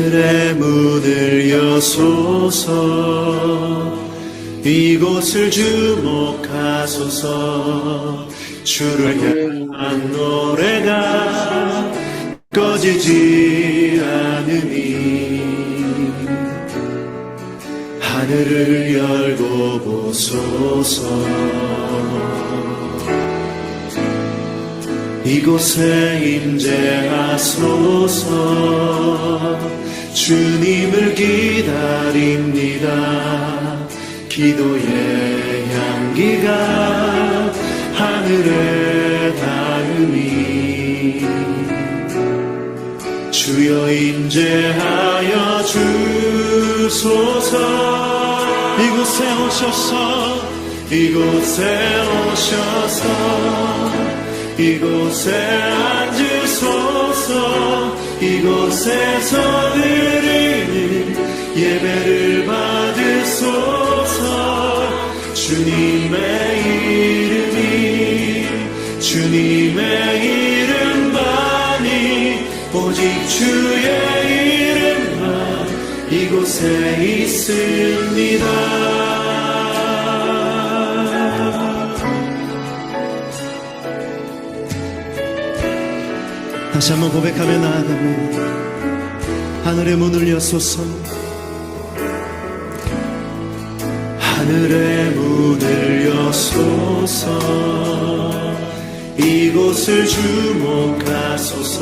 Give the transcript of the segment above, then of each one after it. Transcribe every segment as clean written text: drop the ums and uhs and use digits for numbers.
하늘의 문을 여소서. 이곳을 주목하소서. 주를 향한 노래가 꺼지지 않으니 하늘을 열고 보소서. 이곳에 임재하소서. 주님을 기다립니다. 기도의 향기가 하늘에 닿으니 주여 임재하여 주소서. 이곳에 오셔서 이곳에 오셔서 이곳에 앉으소서. 이곳에서 드리는 예배를 받으소서. 주님의 주님의 이름만이 오직 주의 이름만 이곳에 있습니다. 다시 한번 고백하며 나아가며 하늘의 문을 여소서. 하늘의 문을 여소서. 이곳을 주목하소서.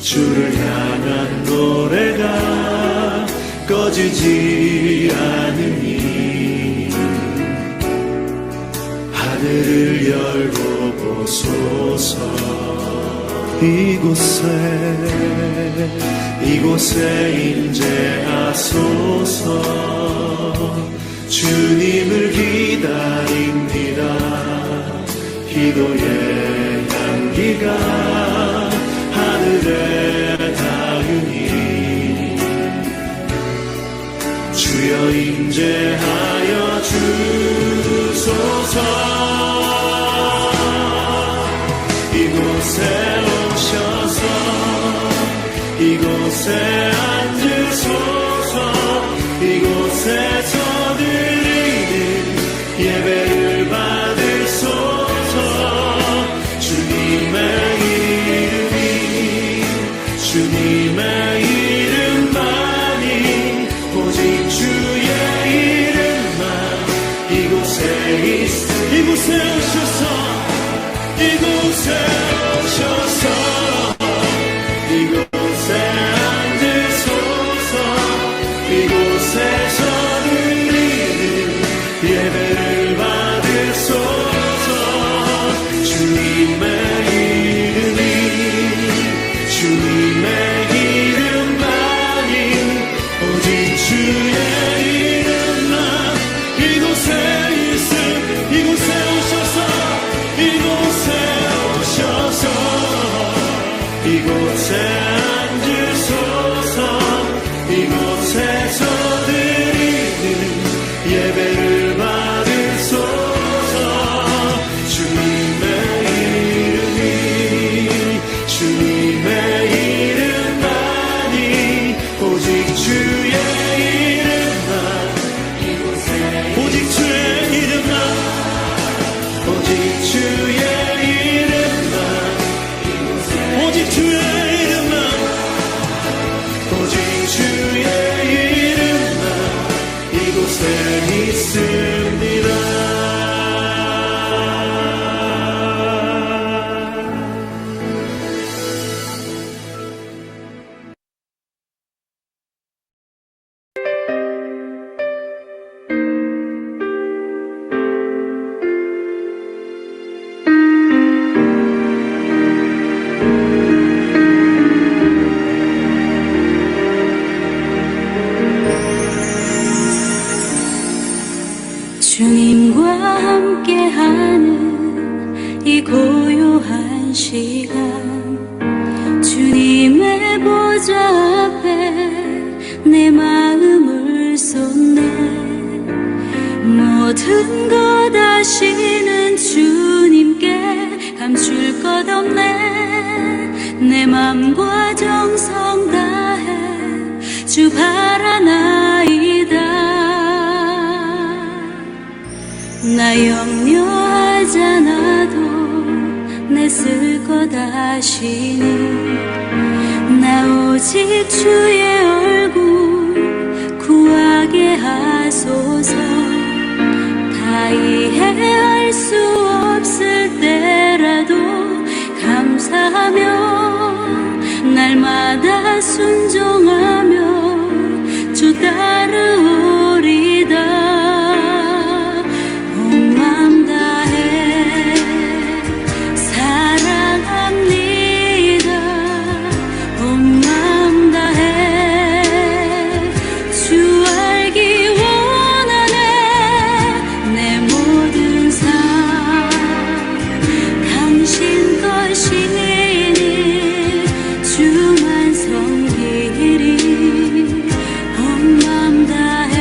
주를 향한 노래가 꺼지지 않으니 하늘을 열고 보소서. 이곳에 임재하소서. 주님을 기다립니다. 기도의 향기가 하늘에 닿으니 주여 임재하여 주소서. 이곳에 오셔서 이곳에 앉으소서. 이곳에서 드리는 예배를 받으소서. 주님의 이름만이 오직 주의 이름만 이곳에 이곳에 오셔서 이곳에 오셔서 이곳에 앉으소서. 이곳에서 드리는 예배를 받으소서. 주님의 이름만이 오직 주의 이름만 이곳에 있음. 이곳에 오셔서 이곳에 오셔서 이곳에 앉으소서. 이곳에서 드리는 예배를 받으소서. 주님의 이름만이 오직 주의 이름만 오직 주의 이름만 오직 주의 이름만 오직 주의 이름만 오직 주의 이름만 이곳에 있습니다. 주님과 함께하는 이 고요한 시간, 주님의 보좌 앞에 내 마음을 쏟네. 모든 것 아시는 주님께 감출 것 없네. 내 맘과 정성 다해 주 바라나이다. 나 염려하잖아도 냈을 것 아시니 나 오직 주의 얼굴 구하게 하소서. 다 이해할 수 없을 때라도 감사하며 날마다 순종하며 주 따르오리다. 온 맘 다해 사랑합니다. 온 맘 다해 주 알기 원하네. 내 모든 삶 당신 것이니 주만 섬기리. 온 맘 다해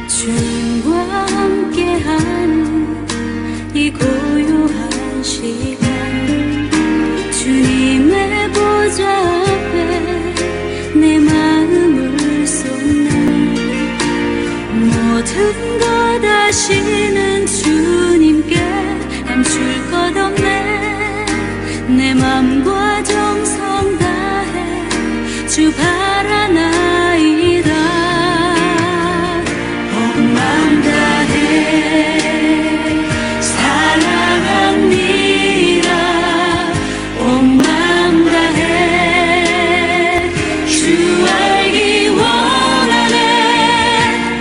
주님과 함께하는 이 고요한 시간 주님의 보좌 앞에 내 마음을 쏟네. 모든 것 아시는 주님께 감출 것 없네. 내 맘과 정성 다해 주 바라나이다. 온 맘 다해 사랑합니다. 온 맘 다해 주 알기 원하네.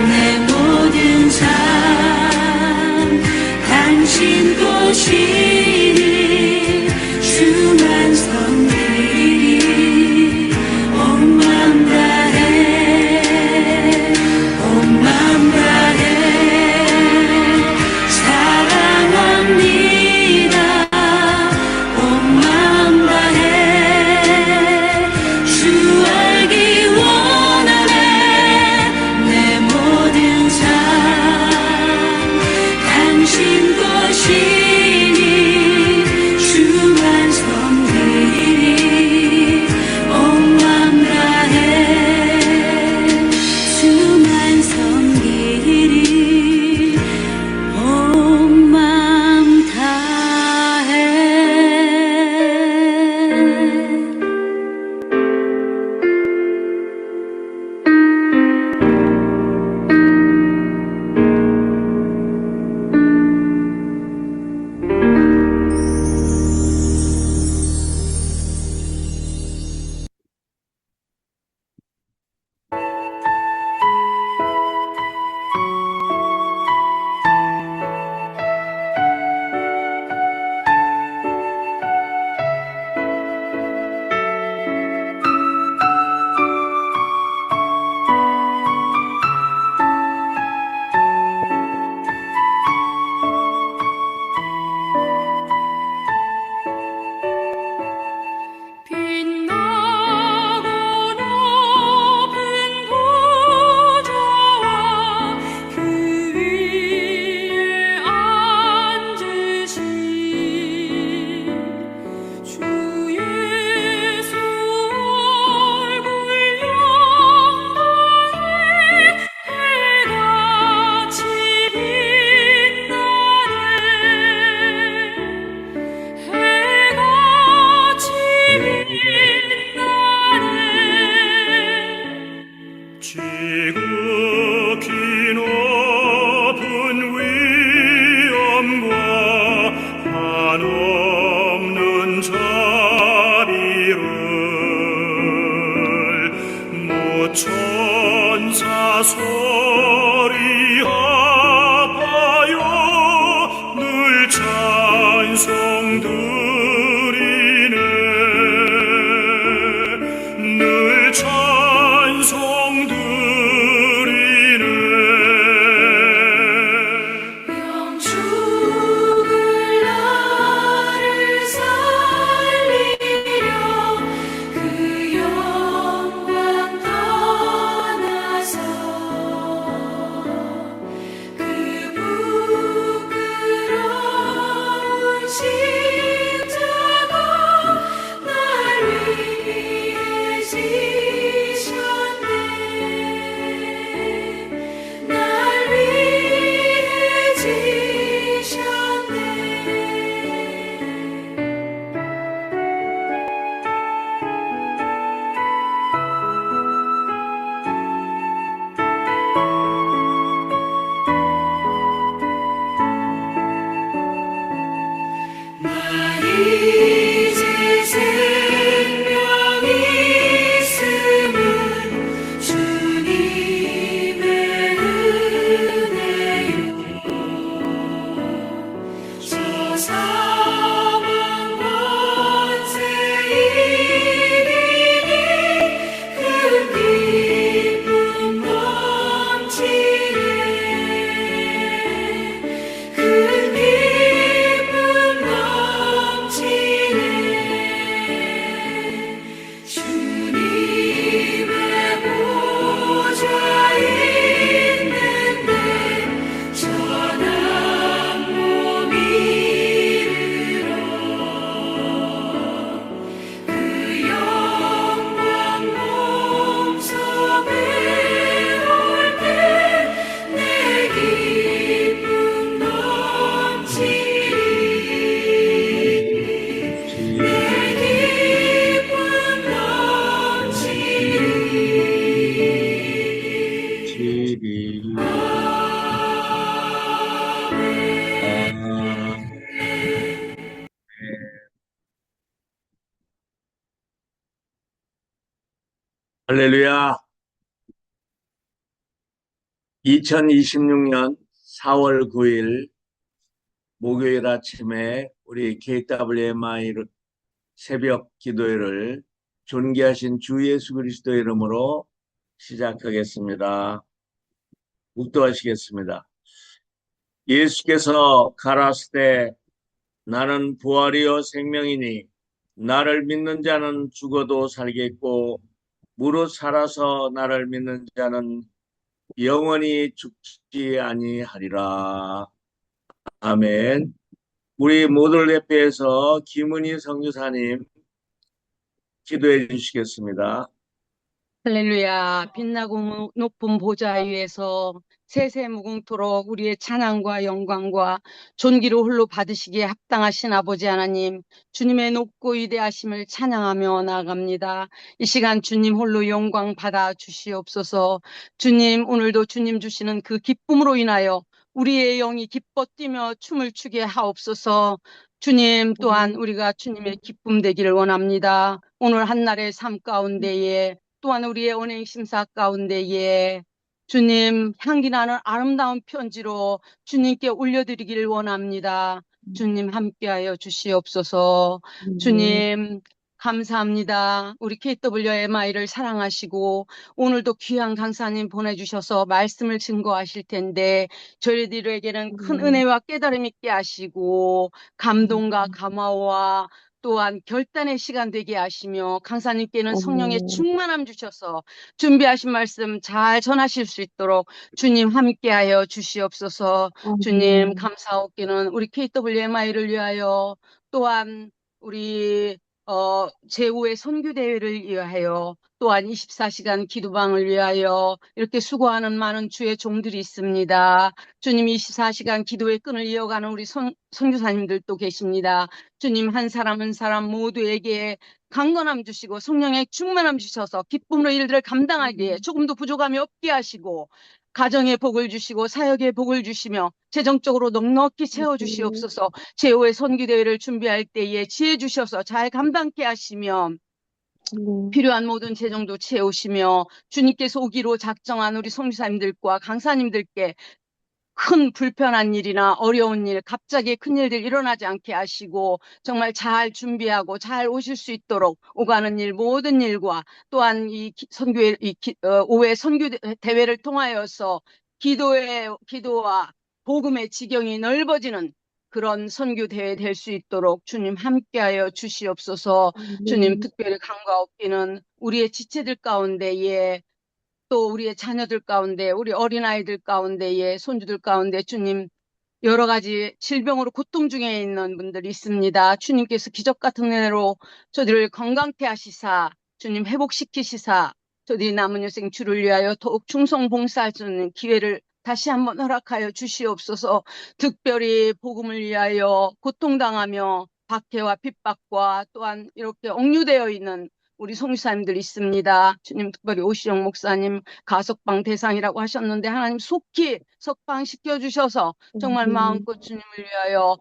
내 모든 삶 당신 것이니 주만 섬기리. 온 맘 다해 온 맘 다해 사랑합니다. 온 맘 다해 주 알기 원하네. 내 모든 삶 당신 것이니 주만 섬기리. 온 맘 다해 주만 섬기리. 온 맘 다해 천사 소리 아파요 늘 찬송 드리네 늘 할렐루야. 2026년 4월 9일 목요일 아침에 우리 KWMI 새벽 기도회를 존귀하신 주 예수 그리스도의 이름으로 시작하겠습니다. 묵도하시겠습니다. 예수께서 가라사대 때 나는 부활이요 생명이니 나를 믿는 자는 죽어도 살겠고 무릇 살아서 나를 믿는 자는 영원히 죽지 아니하리라. 아멘. 우리 모두를 대표해서 김은희 선교사님 기도해 주시겠습니다. 할렐루야. 빛나고 높은 보좌 위에서 세세무궁토록 우리의 찬양과 영광과 존귀를 홀로 받으시기에 합당하신 아버지 하나님, 주님의 높고 위대하심을 찬양하며 나아갑니다. 이 시간 주님 홀로 영광 받아 주시옵소서. 주님, 오늘도 주님 주시는 그 기쁨으로 인하여 우리의 영이 기뻐 뛰며 춤을 추게 하옵소서. 주님 또한 우리가 주님의 기쁨 되기를 원합니다. 오늘 한날의 삶 가운데에 또한 우리의 언행 심사 가운데에 주님 향기나는 아름다운 편지로 주님께 올려드리기를 원합니다. 주님 함께하여 주시옵소서. 주님 감사합니다. 우리 KWMI를 사랑하시고 오늘도 귀한 강사님 보내주셔서 말씀을 증거하실 텐데 저희들에게는 큰 은혜와 깨달음 있게 하시고 감동과 감화와 또한 결단의 시간 되게 하시며 강사님께는 성령의 충만함 주셔서 준비하신 말씀 잘 전하실 수 있도록 주님 함께하여 주시옵소서. 주님 감사하옵기는 우리 KWMI를 위하여 또한 우리 제5회 선교대회를 위하여 또한 24시간 기도방을 위하여 이렇게 수고하는 많은 주의 종들이 있습니다. 주님 24시간 기도의 끈을 이어가는 우리 선교사님들도 계십니다. 주님 한 사람 한 사람 모두에게 강건함 주시고 성령의 충만함 주셔서 기쁨으로 일들을 감당하기에 조금도 부족함이 없게 하시고 가정의 복을 주시고 사역의 복을 주시며 재정적으로 넉넉히 채워주시옵소서. 제5의 선교대회를 준비할 때에 지혜 주셔서 잘 감당케 하시며 필요한 모든 재정도 채우시며 주님께서 오기로 작정한 우리 선교사님들과 강사님들께 큰 불편한 일이나 어려운 일, 갑자기 큰 일들 일어나지 않게 하시고 정말 잘 준비하고 잘 오실 수 있도록 오가는 일, 모든 일과 또한 이 선교회, 5회 선교 대회를 통하여서 기도와 복음의 지경이 넓어지는 그런 선교 대회 될 수 있도록 주님 함께하여 주시옵소서. 주님 특별히 간과없기는 우리의 지체들 가운데에 또 우리의 자녀들 가운데, 우리 어린아이들 가운데에, 손주들 가운데 주님 여러 가지 질병으로 고통 중에 있는 분들이 있습니다. 주님께서 기적 같은 은혜로 저들을 건강케 하시사, 주님 회복시키시사, 저들이 남은 여생 주를 위하여 더욱 충성 봉사할 수 있는 기회를 다시 한번 허락하여 주시옵소서. 특별히 복음을 위하여 고통당하며 박해와 핍박과 또한 이렇게 억류되어 있는 우리 선교사님들 있습니다. 주님 특별히 오시영 목사님 가석방 대상이라고 하셨는데 하나님 속히 석방시켜 주셔서 정말 마음껏 주님을 위하여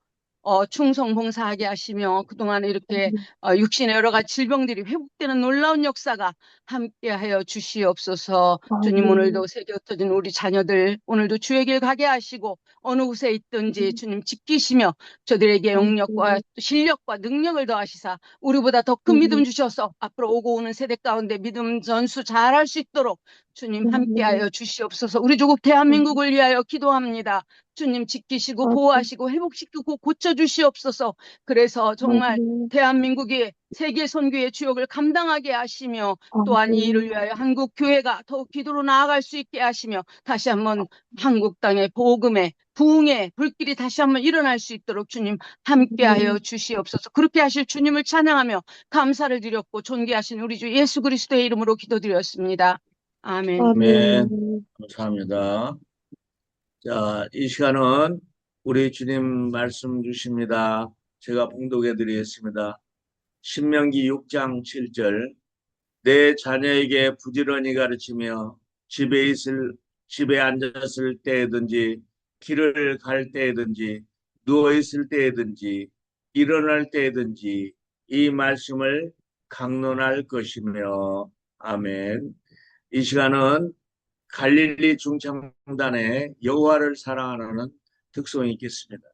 충성 봉사하게 하시며 그동안 이렇게 육신의 여러 가지 질병들이 회복되는 놀라운 역사가 함께하여 주시옵소서. 주님 오늘도 세계 흩어진 우리 자녀들 오늘도 주의 길 가게 하시고 어느 곳에 있든지 주님 지키시며 저들에게 영력과 실력과 능력을 더하시사 우리보다 더 큰 믿음 주셔서 앞으로 오고 오는 세대 가운데 믿음 전수 잘할 수 있도록 주님 함께하여 주시옵소서. 우리 조국 대한민국을 위하여 기도합니다. 주님 지키시고 보호하시고 회복시키고 고쳐주시옵소서. 그래서 정말 대한민국이 세계 선교의 주역을 감당하게 하시며 또한 이 일을 위하여 한국 교회가 더욱 기도로 나아갈 수 있게 하시며 다시 한번 한국 땅의 복음의 부흥의 불길이 다시 한번 일어날 수 있도록 주님 함께하여 주시옵소서. 그렇게 하실 주님을 찬양하며 감사를 드렸고 존귀하신 우리 주 예수 그리스도의 이름으로 기도드렸습니다. 아멘. 아멘. 감사합니다. 자, 이 시간은 우리 주님 말씀 주십니다. 제가 봉독해 드리겠습니다. 신명기 6장 7절. 내 자녀에게 부지런히 가르치며 집에 앉았을 때든지 길을 갈 때든지 누워 있을 때든지 일어날 때든지 이 말씀을 강론할 것이며 아멘. 이 시간은 갈릴리 중창단의 여호와를 사랑하는 특성이 있겠습니다.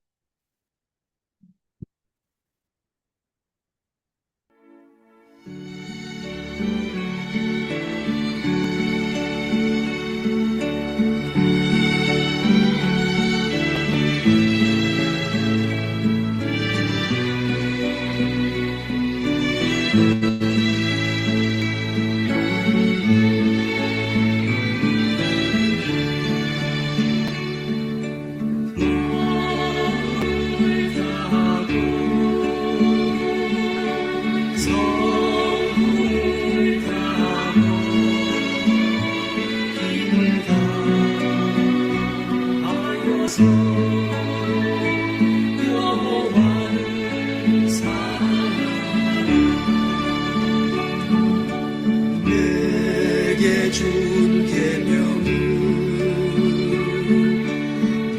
내게 준 계명은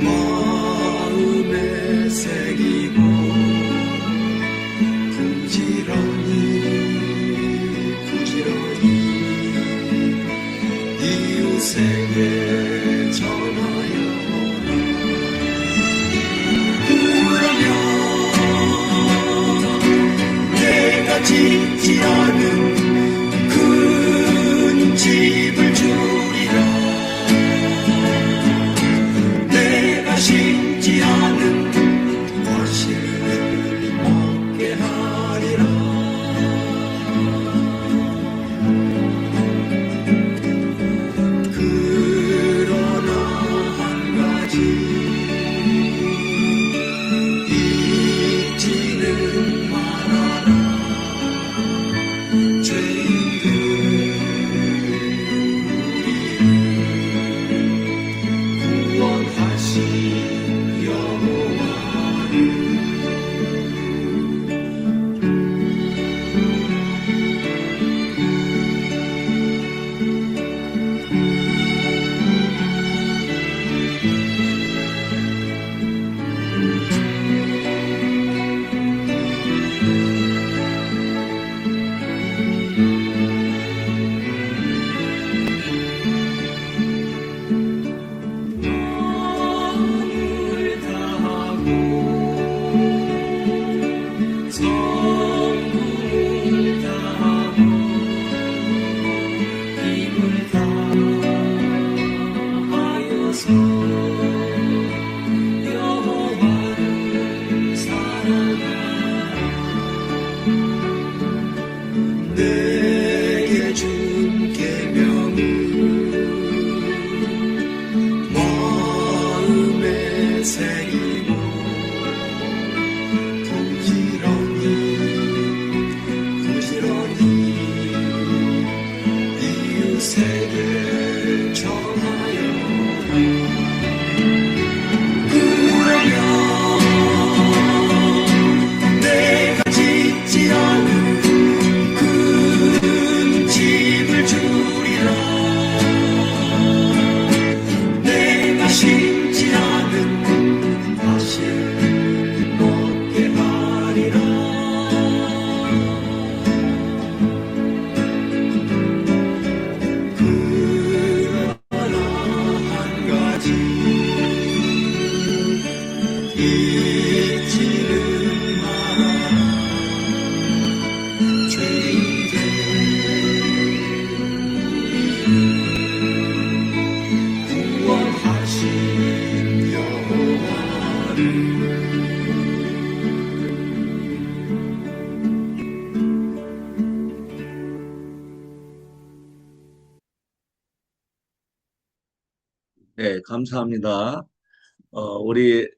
마음에 새기고 부지런히 이웃에게 전하여 내가 짓지 않은 큰 집을 주리라. 내가 심지 않은 과실을 먹게 하리라. 그러나 한 가지 잊지는 말아라. 죄인들 우리를 구원하신 여호와를 마음을 다하고 성품을 다하고 힘을 다하여서 여호와를 사랑하라. 내게 준 계명은 마음에 새기고 부지런히 이웃에게 전하여 그러면 내가 짓지 않은 큰 집을 주리라. 내가 심지 않은 과실 먹게 하리라. 그러나 한 가지 잊지는 말아라. 죄인들 구원하신 여호와를 네, 감사합니다. 우리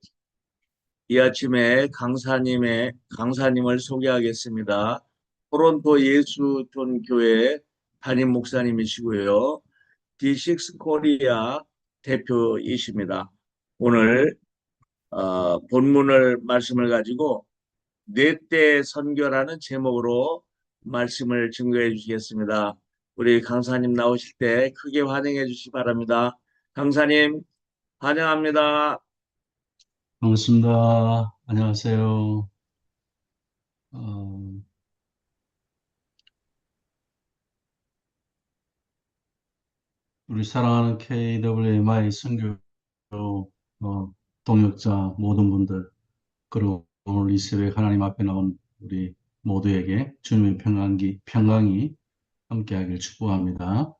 이 아침에 강사님을 소개하겠습니다. 토론토 예수존 교회 담임 목사님이시고요. D6 코리아 대표이십니다. 오늘 본문을 말씀을 가지고 네 때 선교라는 제목으로 말씀을 증거해 주시겠습니다. 우리 강사님 나오실 때 크게 환영해 주시기 바랍니다. 강사님 환영합니다. 반갑습니다. 안녕하세요. 어, 우리 사랑하는 KWMI 선교 동역자 모든 분들, 그리고 오늘 이 새벽 하나님 앞에 나온 우리 모두에게 주님의 평강이 함께하길 축복합니다.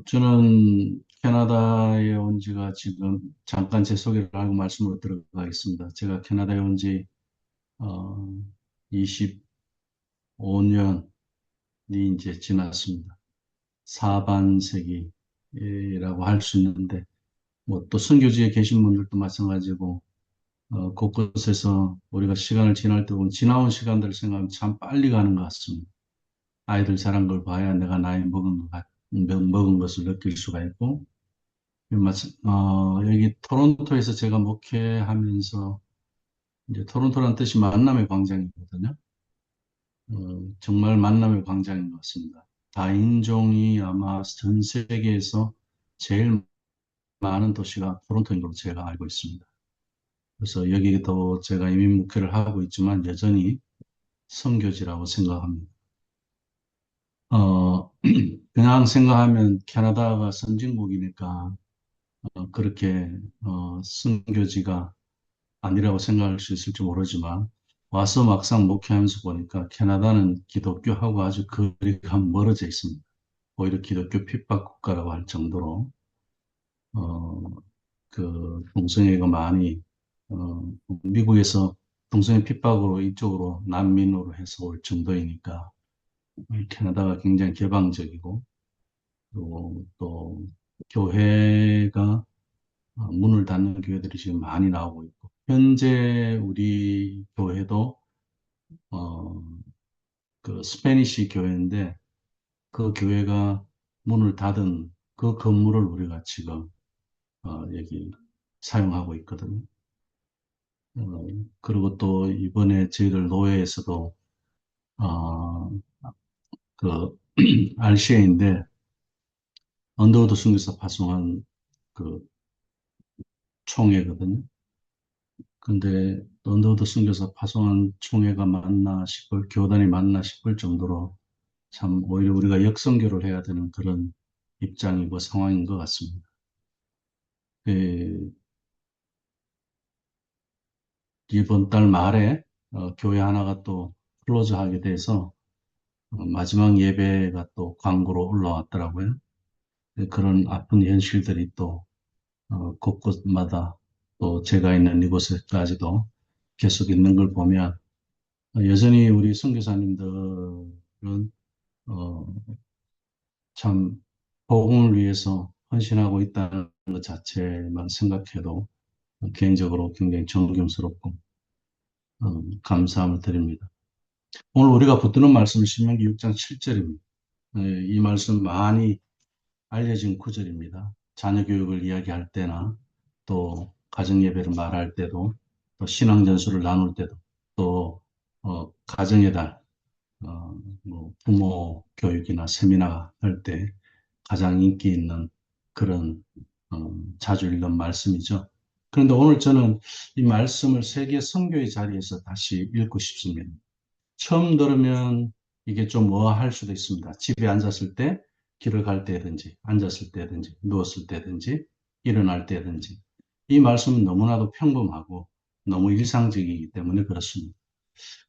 저는 캐나다에 온 지가 지금 잠깐 제 소개를 하고 말씀으로 들어가겠습니다. 제가 캐나다에 온 지 25년이 이제 지났습니다. 사반세기라고 할 수 있는데, 뭐 또 선교지에 계신 분들도 마찬가지고, 곳곳에서 우리가 시간을 지날 때 보면 지나온 시간들을 생각하면 참 빨리 가는 것 같습니다. 아이들 자란 걸 봐야 내가 나이 먹은 것을 느낄 수가 있고, 여기 토론토에서 제가 목회하면서, 이제 토론토라는 뜻이 만남의 광장이거든요. 정말 만남의 광장인 것 같습니다. 다인종이 아마 전 세계에서 제일 많은 도시가 토론토인 걸로 제가 알고 있습니다. 그래서 여기도 제가 이민 목회를 하고 있지만 여전히 선교지라고 생각합니다. 그냥 생각하면 캐나다가 선진국이니까 그렇게 선교지가 아니라고 생각할 수 있을지 모르지만 와서 막상 목회하면서 보니까 캐나다는 기독교하고 아주 거리가 멀어져 있습니다. 오히려 기독교 핍박 국가라고 할 정도로 어, 그 동성애가 많이 미국에서 동성애 핍박으로 이쪽으로 난민으로 해서 올 정도이니까 캐나다가 굉장히 개방적이고, 그리고 또 교회가 문을 닫는 교회들이 지금 많이 나오고 있고, 현재 우리 교회도 어, 그 스페니시 교회인데 그 교회가 문을 닫은 그 건물을 우리가 지금 여기 사용하고 있거든요. 어, 그리고 또 이번에 저희들 노회에서도 어, 그 RCA인데 언더우드 선교사 파송한 그 총회거든요. 근데 언더우드 선교사 파송한 총회가 맞나 싶을, 교단이 맞나 싶을 정도로 참 오히려 우리가 역선교를 해야 되는 그런 입장이고 상황인 것 같습니다. 그 이번 달 말에 교회 하나가 또 클로즈하게 돼서 마지막 예배가 또 광고로 올라왔더라고요. 그런 아픈 현실들이 또 곳곳마다 또 제가 있는 이곳에까지도 계속 있는 걸 보면 여전히 우리 선교사님들은 어, 참 복음을 위해서 헌신하고 있다는 것 자체만 생각해도 개인적으로 굉장히 존경스럽고 감사함을 드립니다. 오늘 우리가 붙드는 말씀은 신명기 6장 7절입니다. 이 말씀 많이 알려진 구절입니다. 자녀 교육을 이야기할 때나 또 가정 예배를 말할 때도 또 신앙 전수를 나눌 때도 또 가정의 달 뭐 부모 교육이나 세미나 할 때 가장 인기 있는 그런 자주 읽는 말씀이죠. 그런데 오늘 저는 이 말씀을 세계 선교의 자리에서 다시 읽고 싶습니다. 처음 들으면 이게 좀 뭐할 수도 있습니다. 집에 앉았을 때, 길을 갈 때든지, 앉았을 때든지, 누웠을 때든지, 일어날 때든지. 이 말씀은 너무나도 평범하고 너무 일상적이기 때문에 그렇습니다.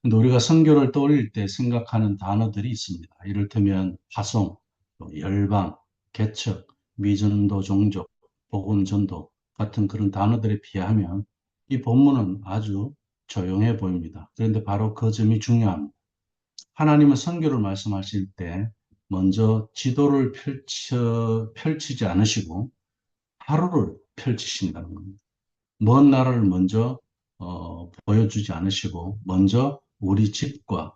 근데 우리가 선교를 떠올릴 때 생각하는 단어들이 있습니다. 이를테면 파송, 또 열방, 개척, 미전도 종족, 복음전도 같은 그런 단어들에 비하면 이 본문은 아주 조용해 보입니다. 그런데 바로 그 점이 중요합니다. 하나님은 선교를 말씀하실 때 먼저 지도를 펼치지 않으시고 하루를 펼치신다는 겁니다. 먼 나라를 먼저 보여주지 않으시고 먼저 우리 집과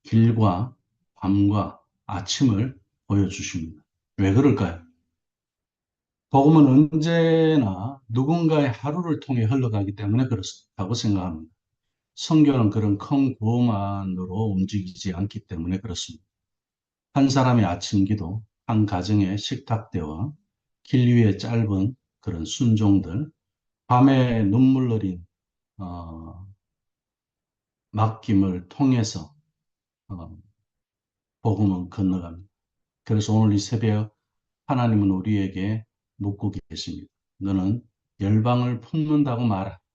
길과 밤과 아침을 보여주십니다. 왜 그럴까요? 복음은 언제나 누군가의 하루를 통해 흘러가기 때문에 그렇다고 생각합니다. 선교는 그런 큰 구호만으로 움직이지 않기 때문에 그렇습니다. 한 사람의 아침 기도, 한 가정의 식탁대와 길 위의 짧은 그런 순종들, 밤에 눈물 흘린 맡김을 통해서 복음은 건너갑니다. 그래서 오늘 이 새벽 하나님은 우리에게 묻고 계십니다. 너는 열방을 품는다고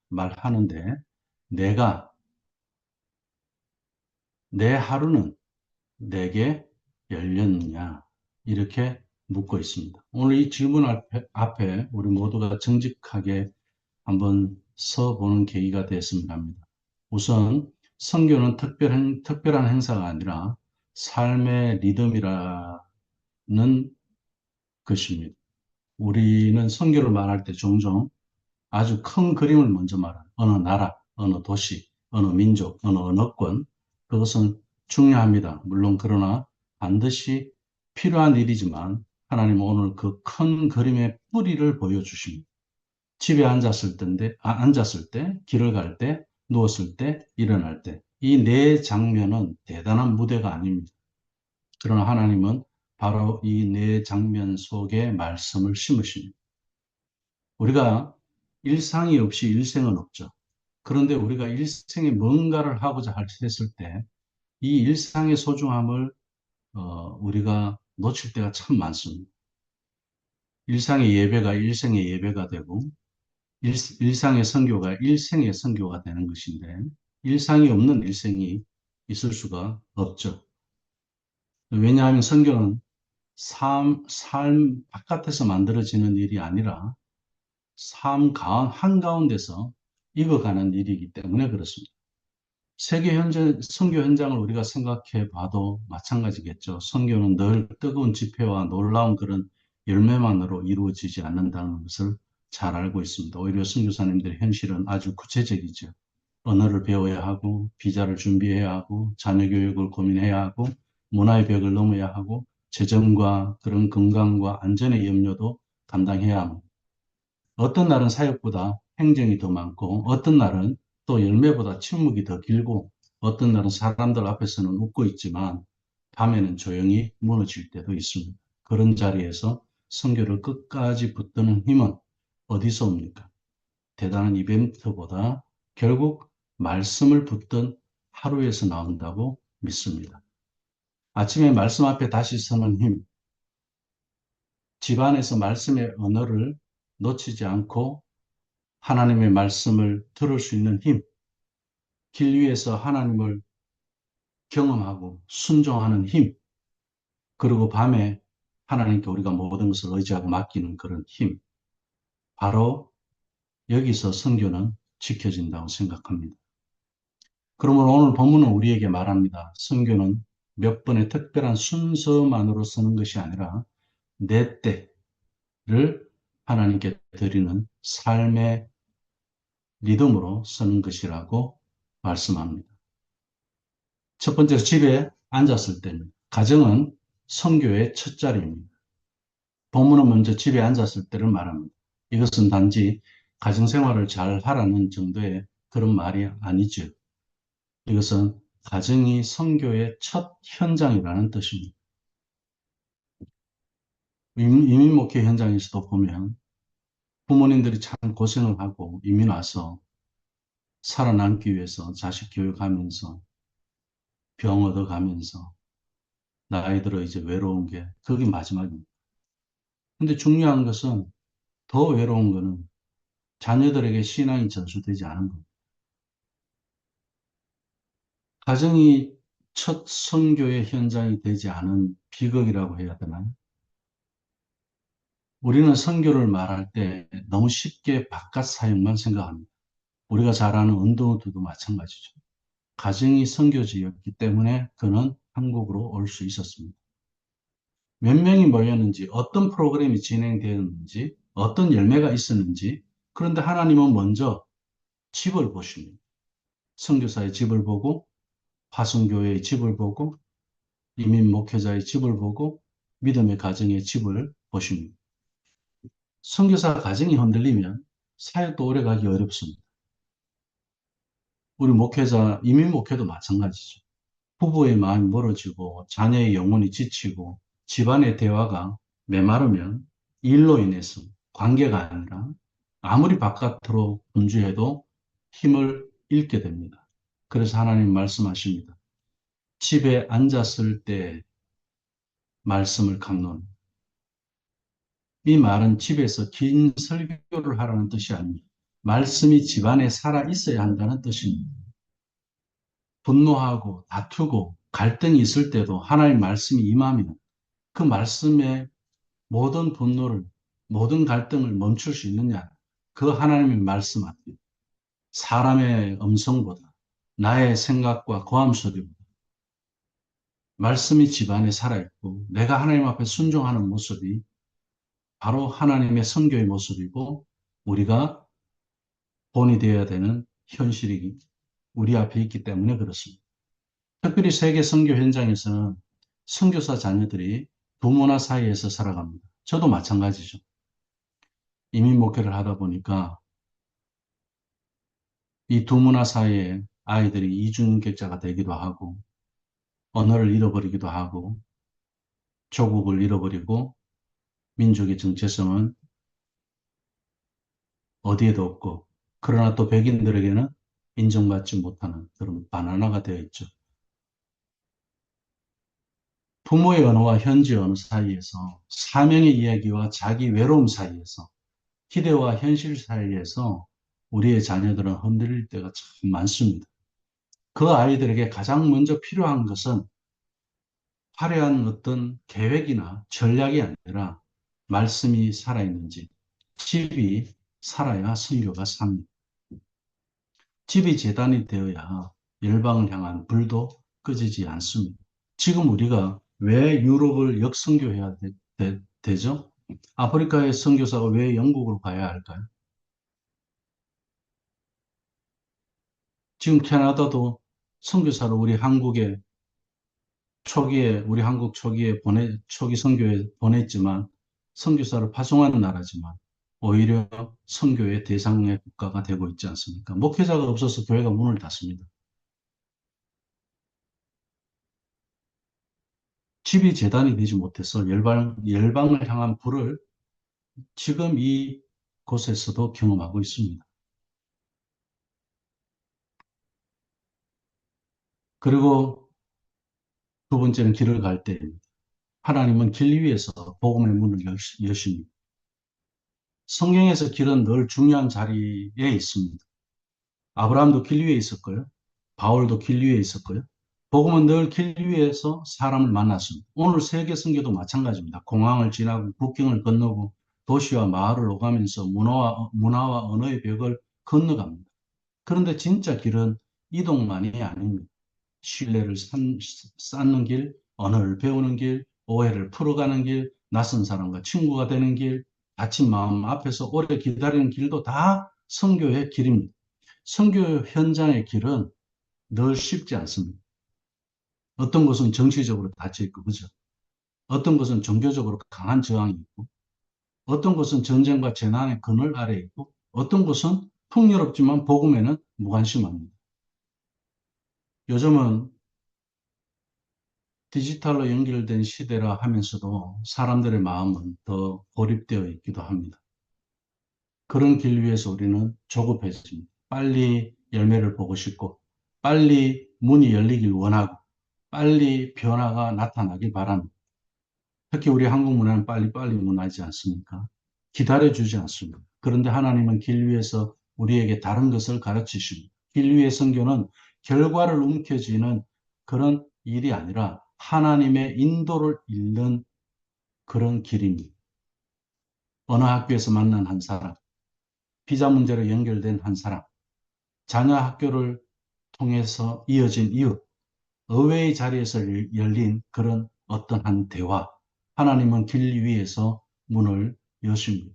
말하는데 내 하루는 내게 열렸느냐? 이렇게 묻고 있습니다. 오늘 이 질문 앞에 우리 모두가 정직하게 한번 서보는 계기가 되었으면 합니다. 우선 선교는 특별한 행사가 아니라 삶의 리듬이라는 것입니다. 우리는 선교를 말할 때 종종 아주 큰 그림을 먼저 말하는 어느 나라, 어느 도시, 어느 민족, 어느 언어권, 그것은 중요합니다. 물론 그러나 반드시 필요한 일이지만 하나님은 오늘 그 큰 그림의 뿌리를 보여주십니다. 집에 앉았을 때, 길을 갈 때, 누웠을 때, 일어날 때, 이 네 장면은 대단한 무대가 아닙니다. 그러나 하나님은 바로 이 네 장면 속에 말씀을 심으십니다. 우리가 일상이 없이 일생은 없죠. 그런데 우리가 일생에 뭔가를 하고자 했을 때 이 일상의 소중함을 우리가 놓칠 때가 참 많습니다. 일상의 예배가 일생의 예배가 되고 일상의 선교가 일생의 선교가 되는 것인데 일상이 없는 일생이 있을 수가 없죠. 왜냐하면 선교는 삶 바깥에서 만들어지는 일이 아니라 삶 한가운데서 익어가는 일이기 때문에 그렇습니다. 선교 현장을 우리가 생각해 봐도 마찬가지겠죠. 선교는 늘 뜨거운 집회와 놀라운 그런 열매만으로 이루어지지 않는다는 것을 잘 알고 있습니다. 오히려 선교사님들의 현실은 아주 구체적이죠. 언어를 배워야 하고, 비자를 준비해야 하고, 자녀 교육을 고민해야 하고, 문화의 벽을 넘어야 하고, 재정과 그런 건강과 안전의 염려도 감당해야 합니다. 어떤 날은 사역보다 행정이 더 많고, 어떤 날은 또 열매보다 침묵이 더 길고, 어떤 날은 사람들 앞에서는 웃고 있지만, 밤에는 조용히 무너질 때도 있습니다. 그런 자리에서 선교를 끝까지 붙드는 힘은 어디서 옵니까? 대단한 이벤트보다 결국 말씀을 붙든 하루에서 나온다고 믿습니다. 아침에 말씀 앞에 다시 서는 힘, 집안에서 말씀의 언어를 놓치지 않고 하나님의 말씀을 들을 수 있는 힘, 길 위에서 하나님을 경험하고 순종하는 힘, 그리고 밤에 하나님께 우리가 모든 것을 의지하고 맡기는 그런 힘, 바로 여기서 선교는 지켜진다고 생각합니다. 그러면 오늘 본문은 우리에게 말합니다. 선교는 몇 번의 특별한 순서만으로 쓰는 것이 아니라 내 때를 하나님께 드리는 삶의 리듬으로 쓰는 것이라고 말씀합니다. 첫 번째로 집에 앉았을 때입니다. 가정은 선교의 첫 자리입니다. 본문은 먼저 집에 앉았을 때를 말합니다. 이것은 단지 가정생활을 잘 하라는 정도의 그런 말이 아니죠. 이것은 가정이 선교의 첫 현장이라는 뜻입니다. 이민 목회 현장에서도 보면 부모님들이 참 고생을 하고 이민 와서 살아남기 위해서 자식 교육하면서 병 얻어가면서 나이 들어 이제 외로운 게 그게 마지막입니다. 근데 중요한 것은 더 외로운 것은 자녀들에게 신앙이 전수되지 않은 겁니다. 가정이 첫 선교의 현장이 되지 않은 비극이라고 해야 되나요? 우리는 선교를 말할 때 너무 쉽게 바깥 사역만 생각합니다. 우리가 잘 아는 은도도 마찬가지죠. 가정이 선교지였기 때문에 그는 한국으로 올 수 있었습니다. 몇 명이 모였는지, 어떤 프로그램이 진행되었는지, 어떤 열매가 있었는지, 그런데 하나님은 먼저 집을 보십니다. 선교사의 집을 보고, 화성교회의 집을 보고, 이민 목회자의 집을 보고, 믿음의 가정의 집을 보십니다. 선교사 가정이 흔들리면 사역도 오래가기 어렵습니다. 우리 목회자, 이민 목회도 마찬가지죠. 부부의 마음이 멀어지고 자녀의 영혼이 지치고 집안의 대화가 메마르면 일로 인해서 관계가 아니라 아무리 바깥으로 분주해도 힘을 잃게 됩니다. 그래서 하나님 말씀하십니다. 집에 앉았을 때 말씀을 강론. 이 말은 집에서 긴 설교를 하라는 뜻이 아닙니다. 말씀이 집안에 살아 있어야 한다는 뜻입니다. 분노하고 다투고 갈등이 있을 때도 하나님의 말씀이 임하면 그 말씀에 모든 분노를, 모든 갈등을 멈출 수 있느냐? 그 하나님의 말씀 앞에 사람의 음성보다 나의 생각과 고함 소리보다 말씀이 집안에 살아있고 내가 하나님 앞에 순종하는 모습이 바로 하나님의 선교의 모습이고 우리가 본이 되어야 되는 현실이 우리 앞에 있기 때문에 그렇습니다. 특별히 세계 선교 현장에서는 선교사 자녀들이 두 문화 사이에서 살아갑니다. 저도 마찬가지죠. 이민 목회를 하다 보니까 이 두 문화 사이에 아이들이 이중인격자가 되기도 하고 언어를 잃어버리기도 하고 조국을 잃어버리고 민족의 정체성은 어디에도 없고 그러나 또 백인들에게는 인정받지 못하는 그런 바나나가 되어 있죠. 부모의 언어와 현지 언어 사이에서 사명의 이야기와 자기 외로움 사이에서 기대와 현실 사이에서 우리의 자녀들은 흔들릴 때가 참 많습니다. 그 아이들에게 가장 먼저 필요한 것은 화려한 어떤 계획이나 전략이 아니라 말씀이 살아있는지, 집이 살아야 선교가 삽니다. 집이 재단이 되어야 열방을 향한 불도 꺼지지 않습니다. 지금 우리가 왜 유럽을 역선교해야 되죠? 아프리카의 선교사가 왜 영국으로 가야 할까요? 지금 캐나다도 선교사를 우리 한국 초기에 초기 선교에 보냈지만 선교사를 파송하는 나라지만 오히려 선교의 대상의 국가가 되고 있지 않습니까? 목회자가 없어서 교회가 문을 닫습니다. 집이 재단이 되지 못해서 열방을 향한 불을 지금 이곳에서도 경험하고 있습니다. 그리고 두 번째는 길을 갈 때입니다. 하나님은 길 위에서 복음의 문을 여십니다. 성경에서 길은 늘 중요한 자리에 있습니다. 아브라함도 길 위에 있었고요. 바울도 길 위에 있었고요. 복음은 늘 길 위에서 사람을 만났습니다. 오늘 세계 선교도 마찬가지입니다. 공항을 지나고 국경을 건너고 도시와 마을을 오가면서 문화와 언어의 벽을 건너갑니다. 그런데 진짜 길은 이동만이 아닙니다. 신뢰를 쌓는 길, 언어를 배우는 길, 오해를 풀어가는 길, 낯선 사람과 친구가 되는 길, 다친 마음 앞에서 오래 기다리는 길도 다 선교의 길입니다. 선교 현장의 길은 늘 쉽지 않습니다. 어떤 곳은 정치적으로 닫혀 있고, 그죠? 어떤 곳은 종교적으로 강한 저항이 있고, 어떤 곳은 전쟁과 재난의 그늘 아래 있고, 어떤 곳은 풍요롭지만 복음에는 무관심합니다. 요즘은 디지털로 연결된 시대라 하면서도 사람들의 마음은 더 고립되어 있기도 합니다. 그런 길 위에서 우리는 조급해집니다. 빨리 열매를 보고 싶고, 빨리 문이 열리길 원하고, 빨리 변화가 나타나길 바랍니다. 특히 우리 한국 문화는 빨리빨리 문화이지 않습니까? 기다려주지 않습니다. 그런데 하나님은 길 위에서 우리에게 다른 것을 가르치십니다. 길 위의 선교는 결과를 움켜쥐는 그런 일이 아니라 하나님의 인도를 읽는 그런 길입니다. 어느 학교에서 만난 한 사람, 비자 문제로 연결된 한 사람, 자녀 학교를 통해서 이어진 이웃, 의외의 자리에서 열린 그런 어떤 한 대화, 하나님은 길 위에서 문을 여십니다.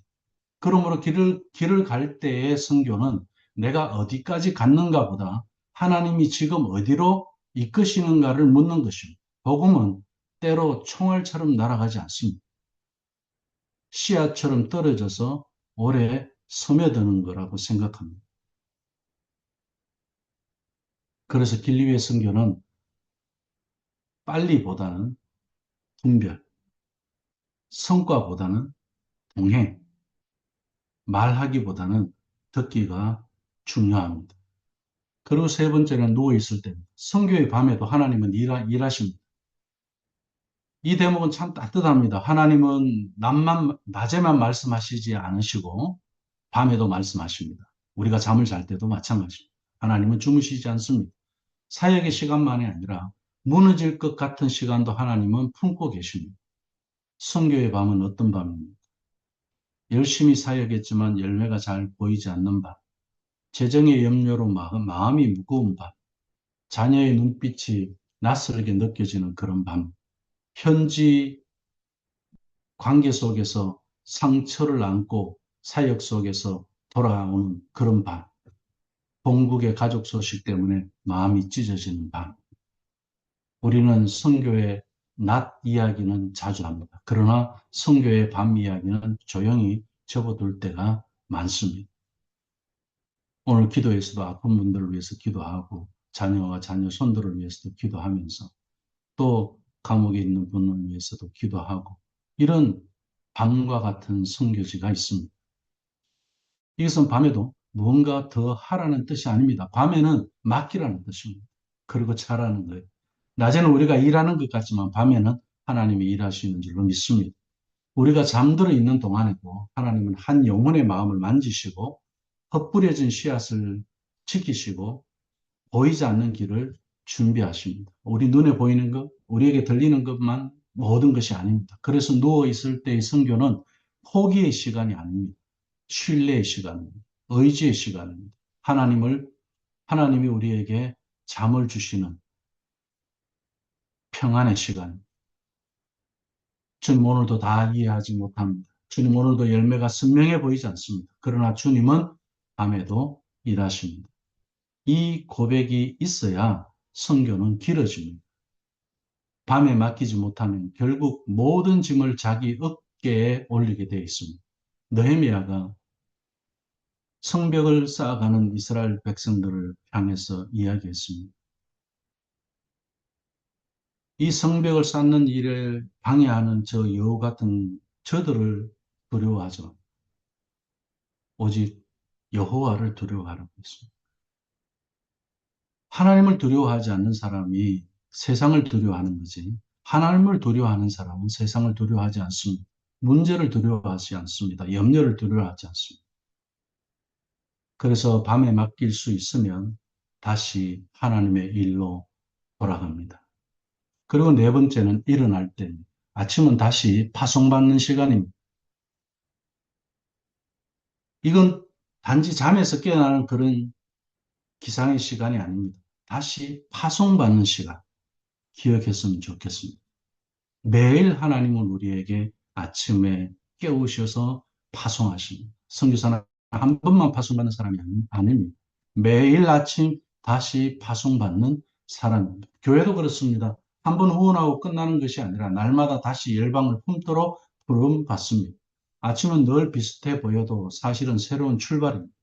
그러므로 길을 갈 때의 선교는 내가 어디까지 갔는가 보다 하나님이 지금 어디로 이끄시는가를 묻는 것입니다. 복음은 때로 총알처럼 날아가지 않습니다. 씨앗처럼 떨어져서 오래 스며드는 거라고 생각합니다. 그래서 길 위의 선교는 빨리보다는 분별, 성과보다는 동행, 말하기보다는 듣기가 중요합니다. 그리고 세 번째는 누워있을 때입니다. 선교의 밤에도 하나님은 일하십니다. 이 대목은 참 따뜻합니다. 하나님은 낮에만 말씀하시지 않으시고 밤에도 말씀하십니다. 우리가 잠을 잘 때도 마찬가지입니다. 하나님은 주무시지 않습니다. 사역의 시간만이 아니라 무너질 것 같은 시간도 하나님은 품고 계십니다. 선교의 밤은 어떤 밤입니까? 열심히 사역했지만 열매가 잘 보이지 않는 밤, 재정의 염려로 마음이 무거운 밤, 자녀의 눈빛이 낯설게 느껴지는 그런 밤, 현지 관계 속에서 상처를 안고 사역 속에서 돌아오는 그런 밤, 본국의 가족 소식 때문에 마음이 찢어지는 밤. 우리는 선교의 낮 이야기는 자주 합니다. 그러나 선교의 밤 이야기는 조용히 접어둘 때가 많습니다. 오늘 기도에서도 아픈 분들을 위해서 기도하고 자녀와 자녀 손들을 위해서도 기도하면서 또 감옥에 있는 분을 위해서도 기도하고 이런 밤과 같은 선교지가 있습니다. 이것은 밤에도 무언가 더 하라는 뜻이 아닙니다. 밤에는 맡기라는 뜻입니다. 그리고 차라는 거예요. 낮에는 우리가 일하는 것 같지만 밤에는 하나님이 일하시는 줄로 믿습니다. 우리가 잠들어 있는 동안에도 하나님은 한 영혼의 마음을 만지시고 헛뿌려진 씨앗을 지키시고 보이지 않는 길을 준비하십니다. 우리 눈에 보이는 것, 우리에게 들리는 것만 모든 것이 아닙니다. 그래서 누워있을 때의 선교는 포기의 시간이 아닙니다. 신뢰의 시간입니다. 의지의 시간입니다. 하나님이 우리에게 잠을 주시는 평안의 시간. 주님 오늘도 다 이해하지 못합니다. 주님 오늘도 열매가 선명해 보이지 않습니다. 그러나 주님은 밤에도 일하십니다. 이 고백이 있어야 선교는 길어집니다. 밤에 맡기지 못하면 결국 모든 짐을 자기 어깨에 올리게 되어 있습니다. 느헤미야가 성벽을 쌓아가는 이스라엘 백성들을 향해서 이야기했습니다. 이 성벽을 쌓는 일을 방해하는 저 여우 같은 저들을 두려워하죠. 오직 여호와를 두려워하라고 했습니다. 하나님을 두려워하지 않는 사람이 세상을 두려워하는 거지. 하나님을 두려워하는 사람은 세상을 두려워하지 않습니다. 문제를 두려워하지 않습니다. 염려를 두려워하지 않습니다. 그래서 밤에 맡길 수 있으면 다시 하나님의 일로 돌아갑니다. 그리고 네 번째는 일어날 때입니다. 아침은 다시 파송받는 시간입니다. 이건 단지 잠에서 깨어나는 그런 기상의 시간이 아닙니다. 다시 파송받는 시간 기억했으면 좋겠습니다. 매일 하나님은 우리에게 아침에 깨우셔서 파송하십니다. 선교사는 한 번만 파송받는 사람이 아닙니다. 매일 아침 다시 파송받는 사람입니다. 교회도 그렇습니다. 한 번 후원하고 끝나는 것이 아니라 날마다 다시 열방을 품도록 부름받습니다. 아침은 늘 비슷해 보여도 사실은 새로운 출발입니다.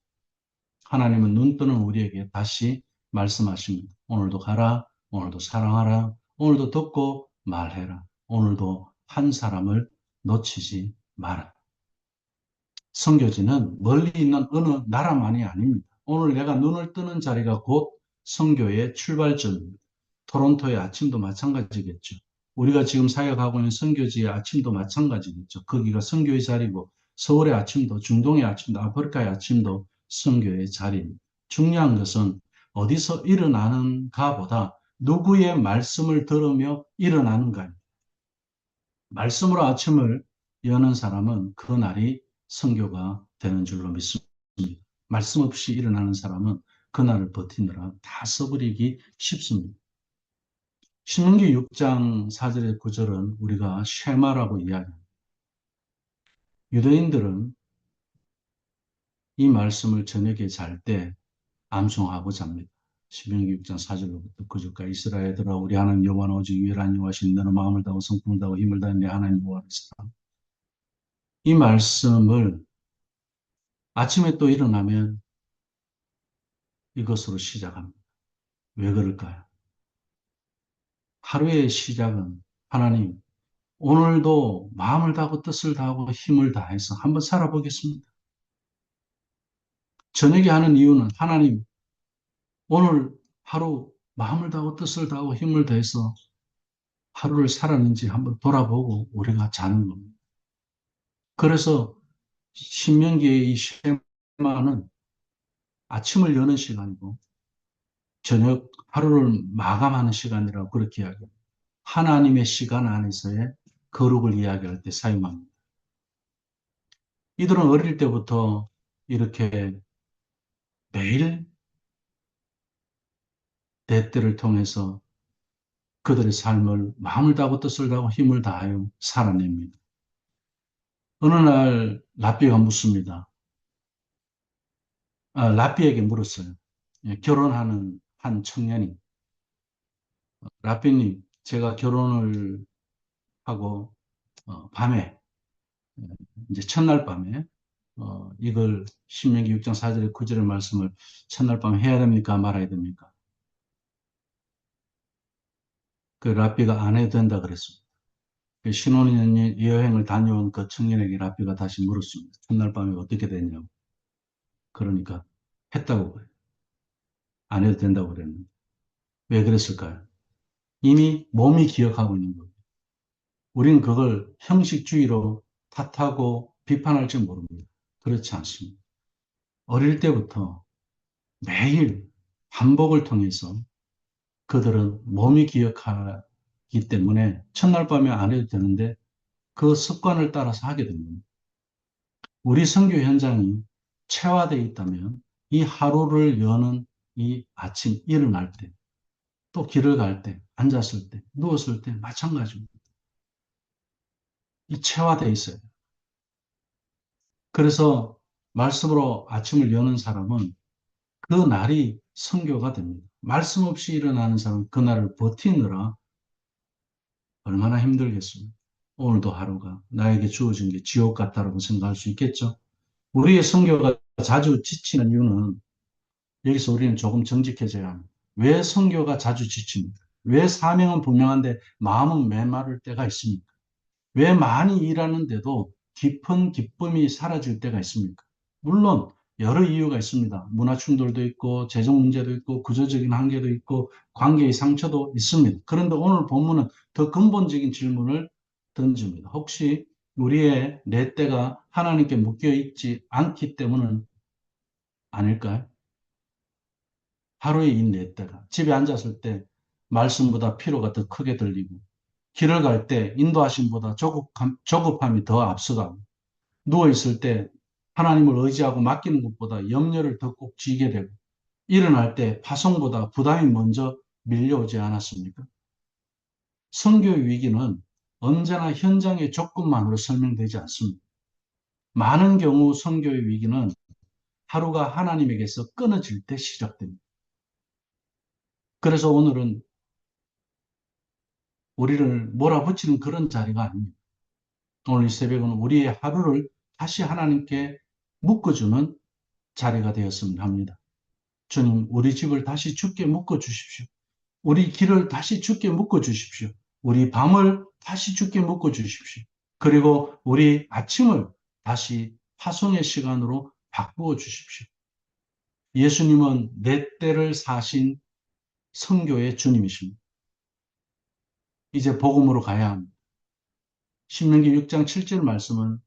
하나님은 눈 뜨는 우리에게 다시 말씀하십니다. 오늘도 가라, 오늘도 사랑하라, 오늘도 듣고 말해라, 오늘도 한 사람을 놓치지 마라. 선교지는 멀리 있는 어느 나라만이 아닙니다. 오늘 내가 눈을 뜨는 자리가 곧 선교의 출발점입니다. 토론토의 아침도 마찬가지겠죠. 우리가 지금 사역하고 있는 선교지의 아침도 마찬가지겠죠. 거기가 선교의 자리고 서울의 아침도, 중동의 아침도, 아프리카의 아침도 선교의 자리입니다. 중요한 것은 어디서 일어나는가보다 누구의 말씀을 들으며 일어나는가입니다. 말씀으로 아침을 여는 사람은 그날이 선교가 되는 줄로 믿습니다. 말씀 없이 일어나는 사람은 그날을 버티느라 다 써버리기 쉽습니다. 신명기 6장 4절의 9절은 우리가 쉐마라고 이야기합니다. 유대인들은 이 말씀을 저녁에 잘 때 암송하고 잡니다. 신명기 6장 4절로부터 9절까지 이스라엘들아 우리 하나님 여호와는 오직 유일한 여호와시니 너는 마음을 다하고 성품을 다하고 힘을 다해 내 하나님 여호와를 사랑하라. 이 말씀을 아침에 또 일어나면 이것으로 시작합니다. 왜 그럴까요? 하루의 시작은 하나님 오늘도 마음을 다하고 뜻을 다하고 힘을 다해서 한번 살아보겠습니다. 저녁에 하는 이유는 하나님 오늘 하루 마음을 다하고 뜻을 다하고 힘을 다해서 하루를 살았는지 한번 돌아보고 우리가 자는 겁니다. 그래서 신명기의 이 쉐마는 아침을 여는 시간이고 저녁 하루를 마감하는 시간이라고 그렇게 이야기해요. 하나님의 시간 안에서의 거룩을 이야기할 때 사용합니다. 이들은 어릴 때부터 이렇게 매일 대때를 통해서 그들의 삶을 마음을 다하고 뜻을 다하고 힘을 다하여 살아냅니다. 어느 날 라비가 묻습니다. 라비에게 물었어요. 결혼하는 한 청년이 라비님, 제가 결혼을 하고 밤에 이제 첫날 밤에 이걸 신명기 6장 4절의 9절의 말씀을 첫날 밤에 해야 됩니까? 말아야 됩니까? 그 라비가 안 해도 된다 그랬습니다. 그 신혼여행 여행을 다녀온 그 청년에게 라비가 다시 물었습니다. 첫날 밤에 어떻게 됐냐고. 그러니까 했다고 그래요. 안 해도 된다고 그랬는데. 왜 그랬을까요? 이미 몸이 기억하고 있는 거예요. 우리는 그걸 형식주의로 탓하고 비판할지 모릅니다. 그렇지 않습니다. 어릴 때부터 매일 반복을 통해서 그들은 몸이 기억하기 때문에 첫날 밤에 안 해도 되는데 그 습관을 따라서 하게 됩니다. 우리 선교 현장이 체화되어 있다면 이 하루를 여는 이 아침 일어날 때, 또 길을 갈 때, 앉았을 때, 누웠을 때 마찬가지입니다. 이 체화되어 있어요. 그래서 말씀으로 아침을 여는 사람은 그 날이 선교가 됩니다. 말씀 없이 일어나는 사람은 그날을 버티느라 얼마나 힘들겠습니까? 오늘도 하루가 나에게 주어진 게 지옥 같다라고 생각할 수 있겠죠. 우리의 선교가 자주 지치는 이유는 여기서 우리는 조금 정직해져야 합니다. 왜 선교가 자주 지칩니까? 왜 사명은 분명한데 마음은 메마를 때가 있습니까? 왜 많이 일하는데도 깊은 기쁨이 사라질 때가 있습니까? 물론 여러 이유가 있습니다. 문화 충돌도 있고 재정 문제도 있고 구조적인 한계도 있고 관계의 상처도 있습니다. 그런데 오늘 본문은 더 근본적인 질문을 던집니다. 혹시 우리의 내 때가 하나님께 묶여 있지 않기 때문은 아닐까요? 하루의 이 내 때가 집에 앉았을 때 말씀보다 피로가 더 크게 들리고 길을 갈 때 인도하심보다 조급함이 더 앞서가고 누워있을 때 하나님을 의지하고 맡기는 것보다 염려를 더 꼭 쥐게 되고 일어날 때 파송보다 부담이 먼저 밀려오지 않았습니까? 선교의 위기는 언제나 현장의 조건만으로 설명되지 않습니다. 많은 경우 선교의 위기는 하루가 하나님에게서 끊어질 때 시작됩니다. 그래서 오늘은 우리를 몰아붙이는 그런 자리가 아닙니다. 오늘 이 새벽은 우리의 하루를 다시 하나님께 묶어주는 자리가 되었으면 합니다. 주님, 우리 집을 다시 주께 묶어주십시오. 우리 길을 다시 주께 묶어주십시오. 우리 밤을 다시 주께 묶어주십시오. 그리고 우리 아침을 다시 파송의 시간으로 바꾸어 주십시오. 예수님은 내 때를 사신 선교의 주님이십니다. 이제 복음으로 가야 합니다. 신명기 6장 7절 말씀은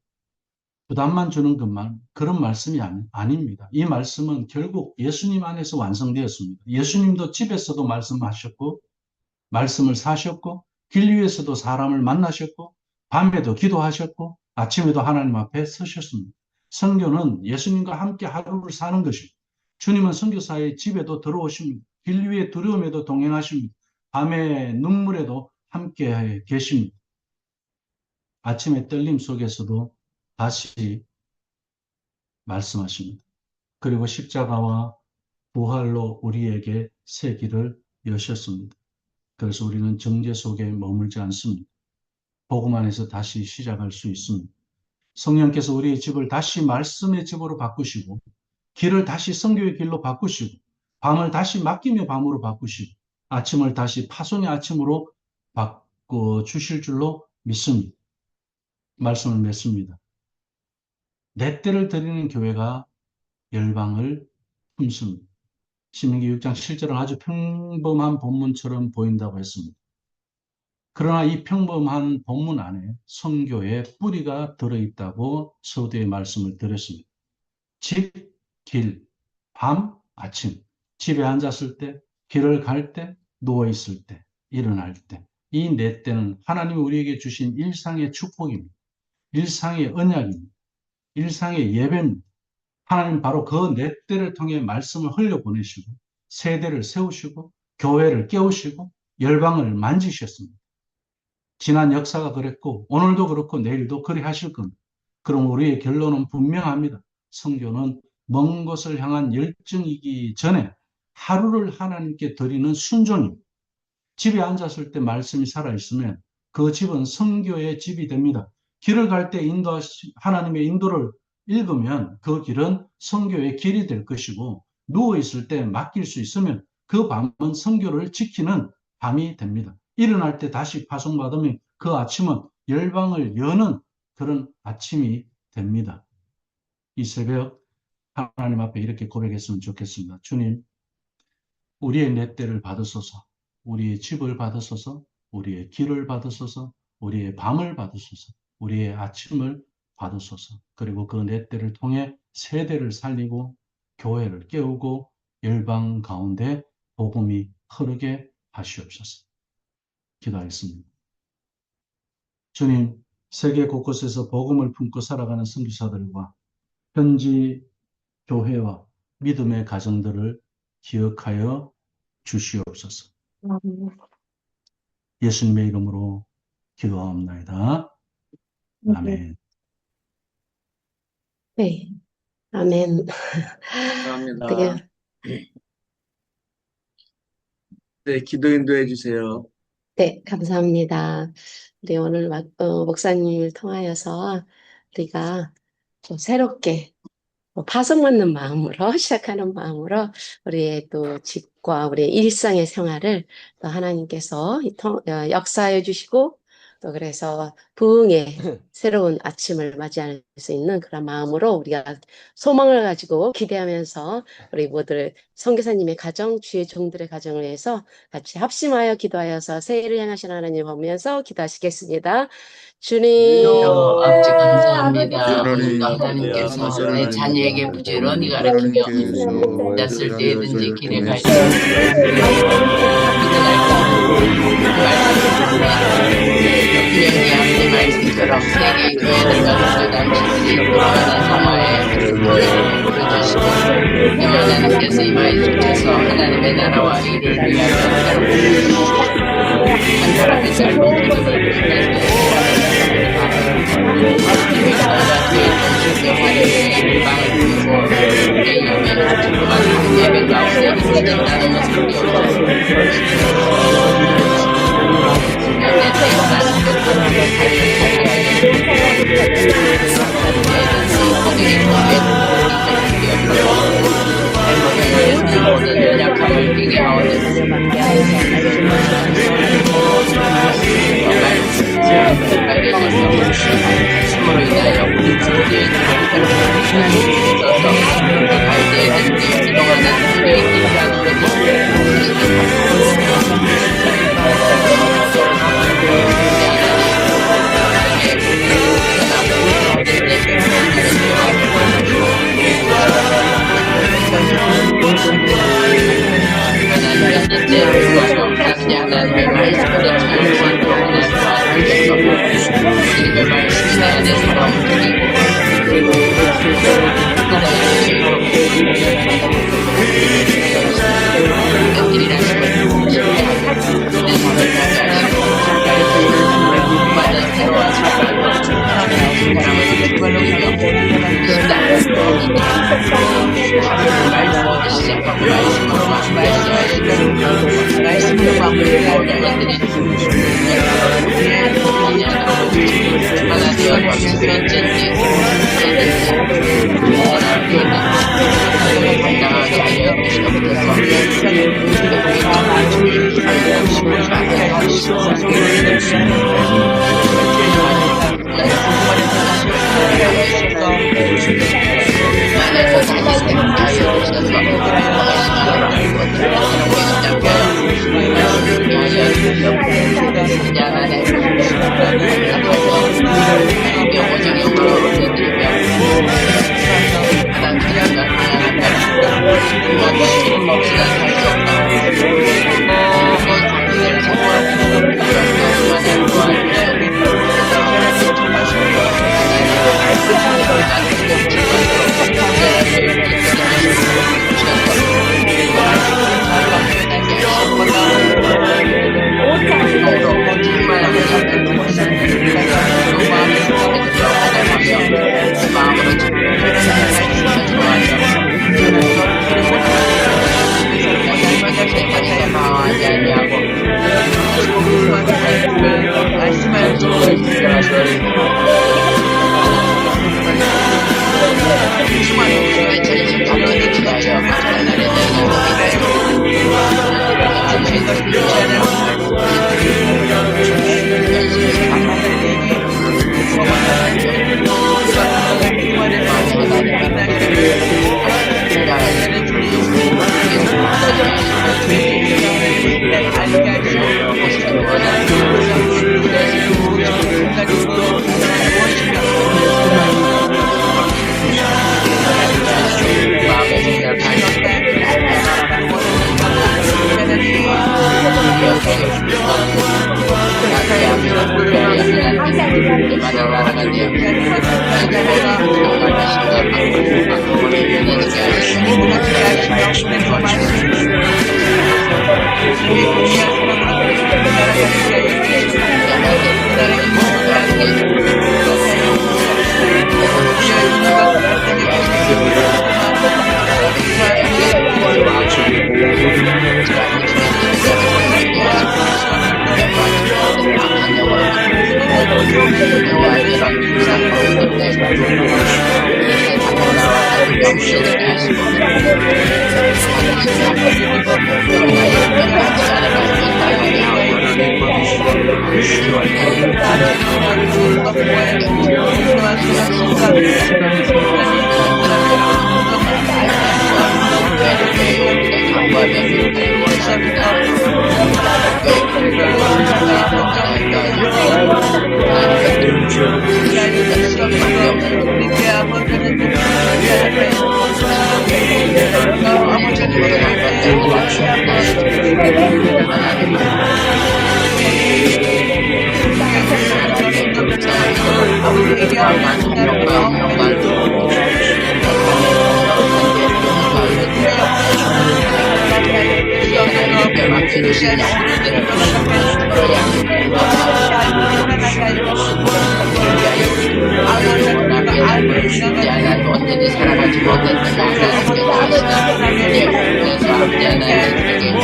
부담만 주는 것만 그런 말씀이 아닙니다. 이 말씀은 결국 예수님 안에서 완성되었습니다. 예수님도 집에서도 말씀하셨고 말씀을 사셨고 길 위에서도 사람을 만나셨고 밤에도 기도하셨고 아침에도 하나님 앞에 서셨습니다. 선교는 예수님과 함께 하루를 사는 것입니다. 주님은 선교사의 집에도 들어오십니다. 길 위에 두려움에도 동행하십니다. 밤에 눈물에도 함께 계십니다. 아침의 떨림 속에서도 다시 말씀하십니다. 그리고 십자가와 부활로 우리에게 새 길을 여셨습니다. 그래서 우리는 정죄 속에 머물지 않습니다. 복음 안에서 다시 시작할 수 있습니다. 성령께서 우리의 집을 다시 말씀의 집으로 바꾸시고 길을 다시 성교의 길로 바꾸시고 밤을 다시 맡김의 밤으로 바꾸시고 아침을 다시 파송의 아침으로 바꿔주실 줄로 믿습니다. 말씀을 맺습니다. 내 때를 드리는 교회가 열방을 품습니다. 신명기 6장 7절은 아주 평범한 본문처럼 보인다고 했습니다. 그러나 이 평범한 본문 안에 선교의 뿌리가 들어있다고 서두에 말씀을 드렸습니다. 집, 길, 밤, 아침, 집에 앉았을 때, 길을 갈 때, 누워있을 때, 일어날 때, 이 네 때는 하나님이 우리에게 주신 일상의 축복입니다. 일상의 언약입니다. 일상의 예배입니다. 하나님 바로 그 네 때를 통해 말씀을 흘려보내시고 세대를 세우시고 교회를 깨우시고 열방을 만지셨습니다. 지난 역사가 그랬고 오늘도 그렇고 내일도 그리 하실 겁니다. 그럼 우리의 결론은 분명합니다. 선교는 먼 곳을 향한 열정이기 전에 하루를 하나님께 드리는 순종입니다. 집에 앉았을 때 말씀이 살아있으면 그 집은 선교의 집이 됩니다. 길을 갈 때 하나님의 인도를 읽으면 그 길은 선교의 길이 될 것이고 누워있을 때 맡길 수 있으면 그 밤은 선교를 지키는 밤이 됩니다. 일어날 때 다시 파송받으면 그 아침은 열방을 여는 그런 아침이 됩니다. 이 새벽 하나님 앞에 이렇게 고백했으면 좋겠습니다. 주님, 우리의 네 때를 받으소서, 우리의 집을 받으소서, 우리의 길을 받으소서, 우리의 밤을 받으소서, 우리의 아침을 받으소서. 그리고 그 네 때를 통해 세대를 살리고 교회를 깨우고 열방 가운데 복음이 흐르게 하시옵소서. 기도하겠습니다. 주님, 세계 곳곳에서 복음을 품고 살아가는 선교사들과 현지 교회와 믿음의 가정들을 기억하여 주시옵소서. 예수님의 이름으로 기도하옵나이다. 아멘. 네, 아멘. 감사합니다. 되게 네, 기도 인도해 주세요. 네, 감사합니다. 우리 오늘 목사님을 통하여서 우리가 또 새롭게 파송받는 마음으로 시작하는 마음으로 우리의 또 집과 우리의 일상의 생활을 또 하나님께서 역사해 주시고 또 그래서 부흥의 새로운 아침을 맞이할 수 있는 그런 마음으로 우리가 소망을 가지고 기대하면서 우리 모두 선교사님의 가정, 주의 종들의 가정을 위해서 같이 합심하여 기도하여서 새해를 향하신 하나님 보면서 기도하시겠습니다. 주님, 아버지 감사합니다. 하나님, 하나님께서 내 자녀에게 부지런히 네, 가르치며 낯설 때든지 길에 갈 때 분명히 아버지 말씀처럼 세계 교회들과 단체들이 돌아가는 성화에 은혜를 베풀어주시고 이번 하나님께서 임하여 주셔서 하나님의 나라와 일을 위하여 한 사람의 짧은 기도를 예배 가운데 있어진다는 것을 모든 연약함을 비게 하오는 힘으로 인하여 우리 모두의 갈 때든지 기도하는 우리의 기도하는 하나님의 말씀을 잘 완성하는 하나님의 말씀이 내 안에 살아오시고 그리고 그들이란 것을 신뢰하고 내 삶을 가져가고 많은 새로운 삶을 사랑을 특별로 말씀으로 시작하고 말씀으로 말씀하시고 말씀으로 마무리를 하는 것들이 하나님과 번째인지 건강하게 하여 주시옵소서. 언제든지 살아가지 못했던 하나님께서 아시는 그래서 아버지 하나님께 우리 하나님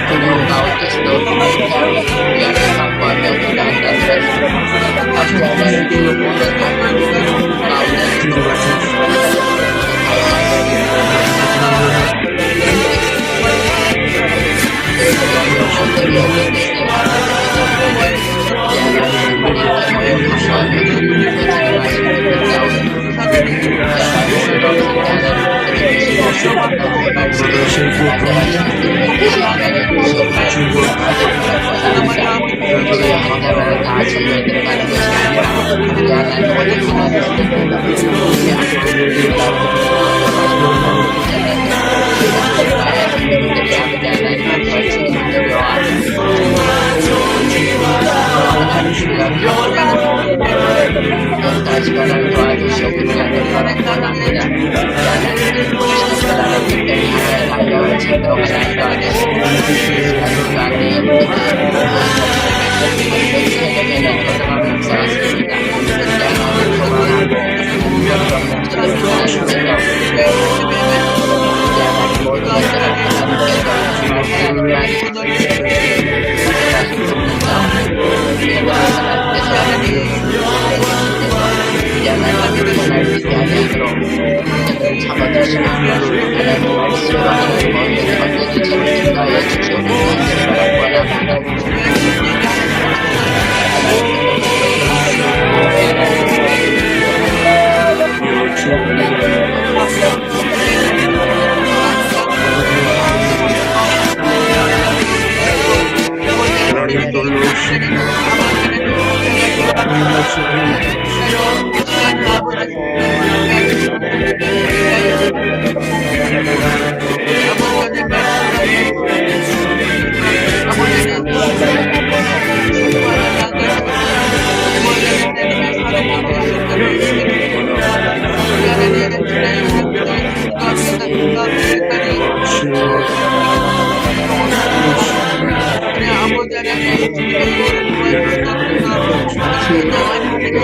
두려움 가운데서도 우리 하나님 확보하며 우리 하나님 아버지 하나님 그 모든 동물 가운데서도 다시가를 도와주시옵고 우리한테 바랍니다. 달려올 제대로 가는 잡아주시고 하나님 말씀으로 하나님 언제든지 언제든지 저를 증거하여 주시옵고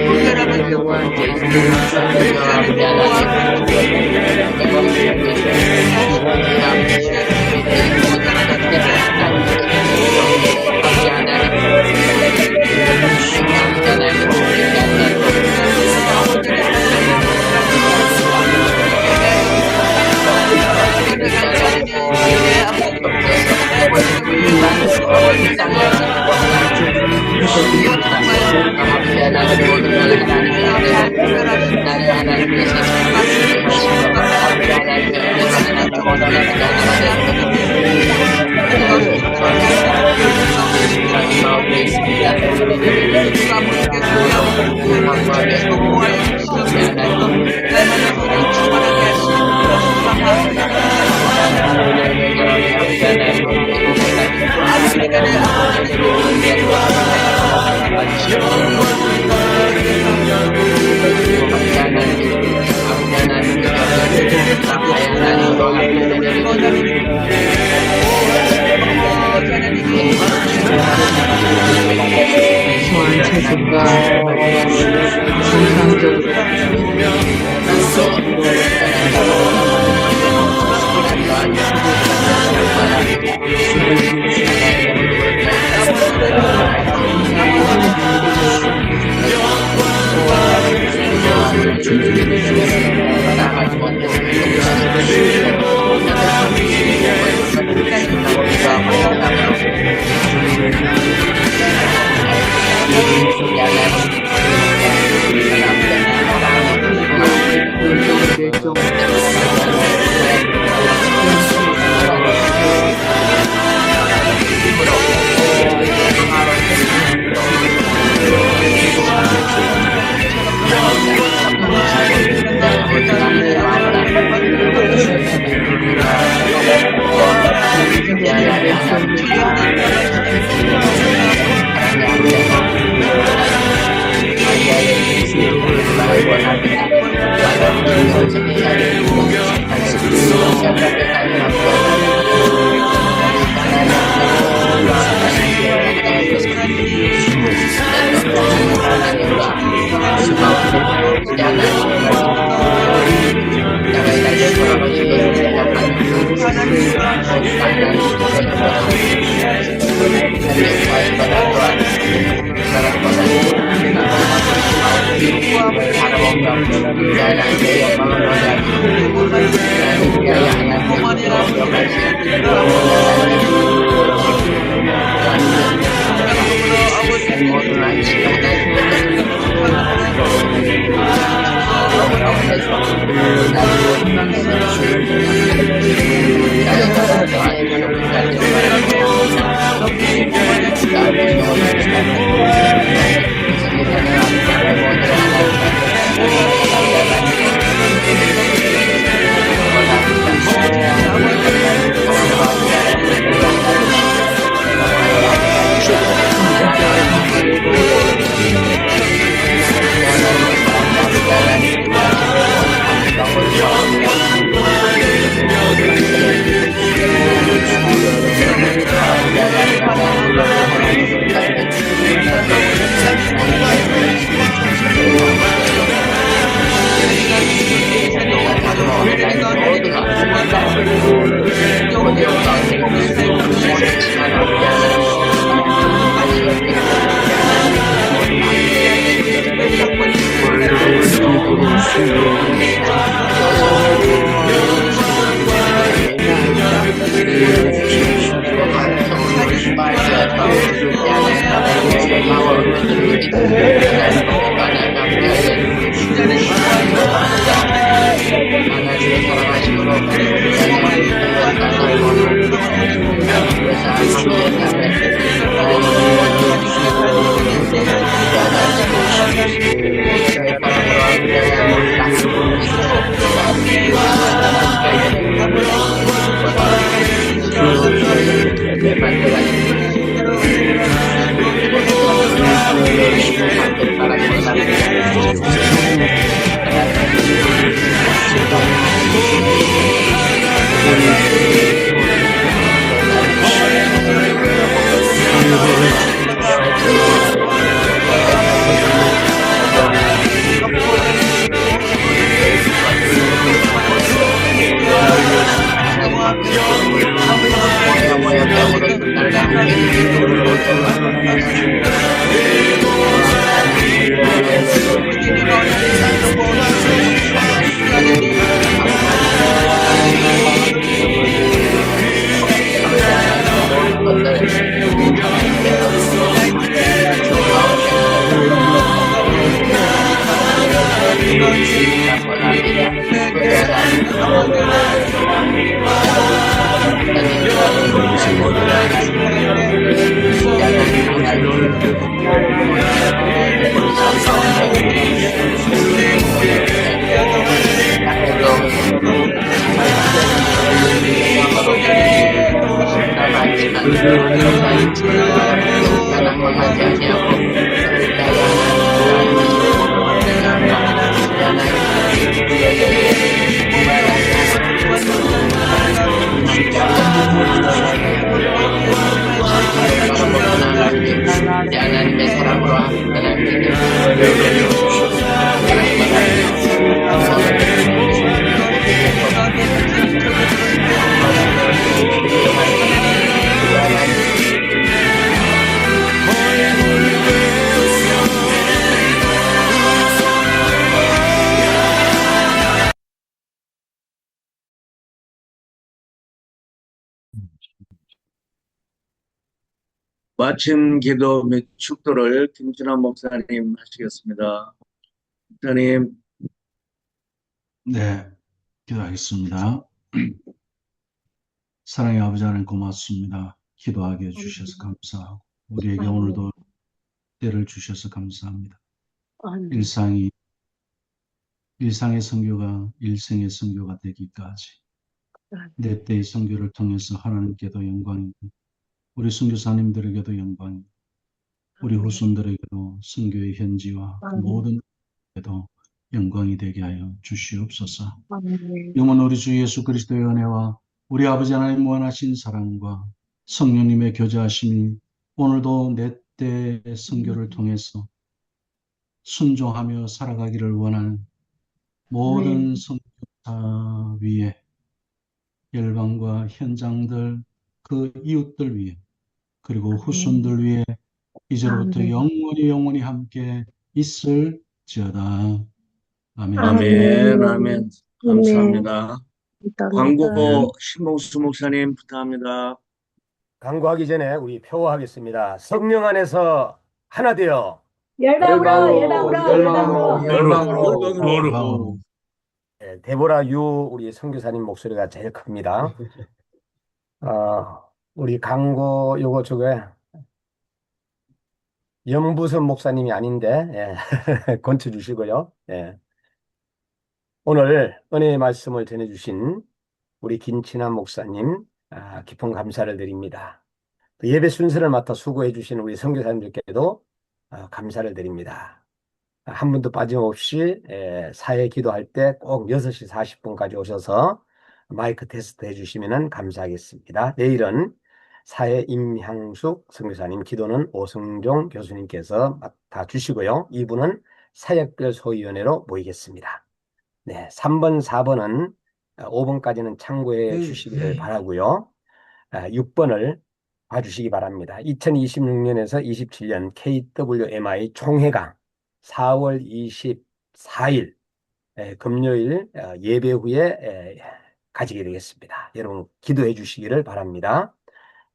언제를 바라보나 소환 체질과 정상적으로 이제 하나님의 사랑으로 하나님의 뜻을 이루게 주옵소서. 하나님은 하나님의 선을 마침 기도 및 축도를 김진환 목사님 하시겠습니다. 목사님. 네, 기도하겠습니다. 사랑의 아버지 하나님 고맙습니다. 기도하게 해주셔서 감사하고 우리에게 오늘도 때를 주셔서 감사합니다. 일상의 선교가 일생의 선교가 되기까지 내 때의 선교를 통해서 하나님께도 영광이고 우리 선교사님들에게도 영광이고 우리 후손들에게도 선교의 현지와 모든 에도 영광이 되게 하여 주시옵소서. 영원 우리 주 예수 그리스도의 은혜와 우리 아버지 하나님 무한하신 사랑과 성령님의 교제하심이 오늘도 내 때 선교를 통해서 순종하며 살아가기를 원하는 모든 선교사 위에 열방과 현장들 그 이웃들 위에 그리고 후손들 위에 이제로부터 영원히 함께 있을지어다. 아멘. 아멘, 아멘. 감사합니다. 광고 신봉수 목사님 부탁합니다. 강구하기 전에 우리 표하겠습니다. 성령 안에서 하나 되어 열방으로. 데보라 유 우리 선교사님 목소리가 제일 큽니다. 우리 강구 요거 저거 염부선 목사님이 아닌데 건쳐 주시고요. 오늘 은혜의 말씀을 전해주신 우리 김진환 목사님 깊은 감사를 드립니다. 예배 순서를 맡아 수고해 주신 우리 선교사님들께도 감사를 드립니다. 한 분도 빠짐없이 사회 기도할 때 꼭 6시 40분까지 오셔서 마이크 테스트 해주시면 감사하겠습니다. 내일은 사회 임향숙 선교사님, 기도는 오승종 교수님께서 맡아 주시고요. 이분은 사역별 소위원회로 모이겠습니다. 네, 3번, 4번은 5번까지는 참고해 주시기를 바라고요. 6번을 봐주시기 바랍니다. 2026년에서 27년 KWMI 총회가 4월 24일 금요일 예배 후에 가지게 되겠습니다. 여러분 기도해 주시기를 바랍니다.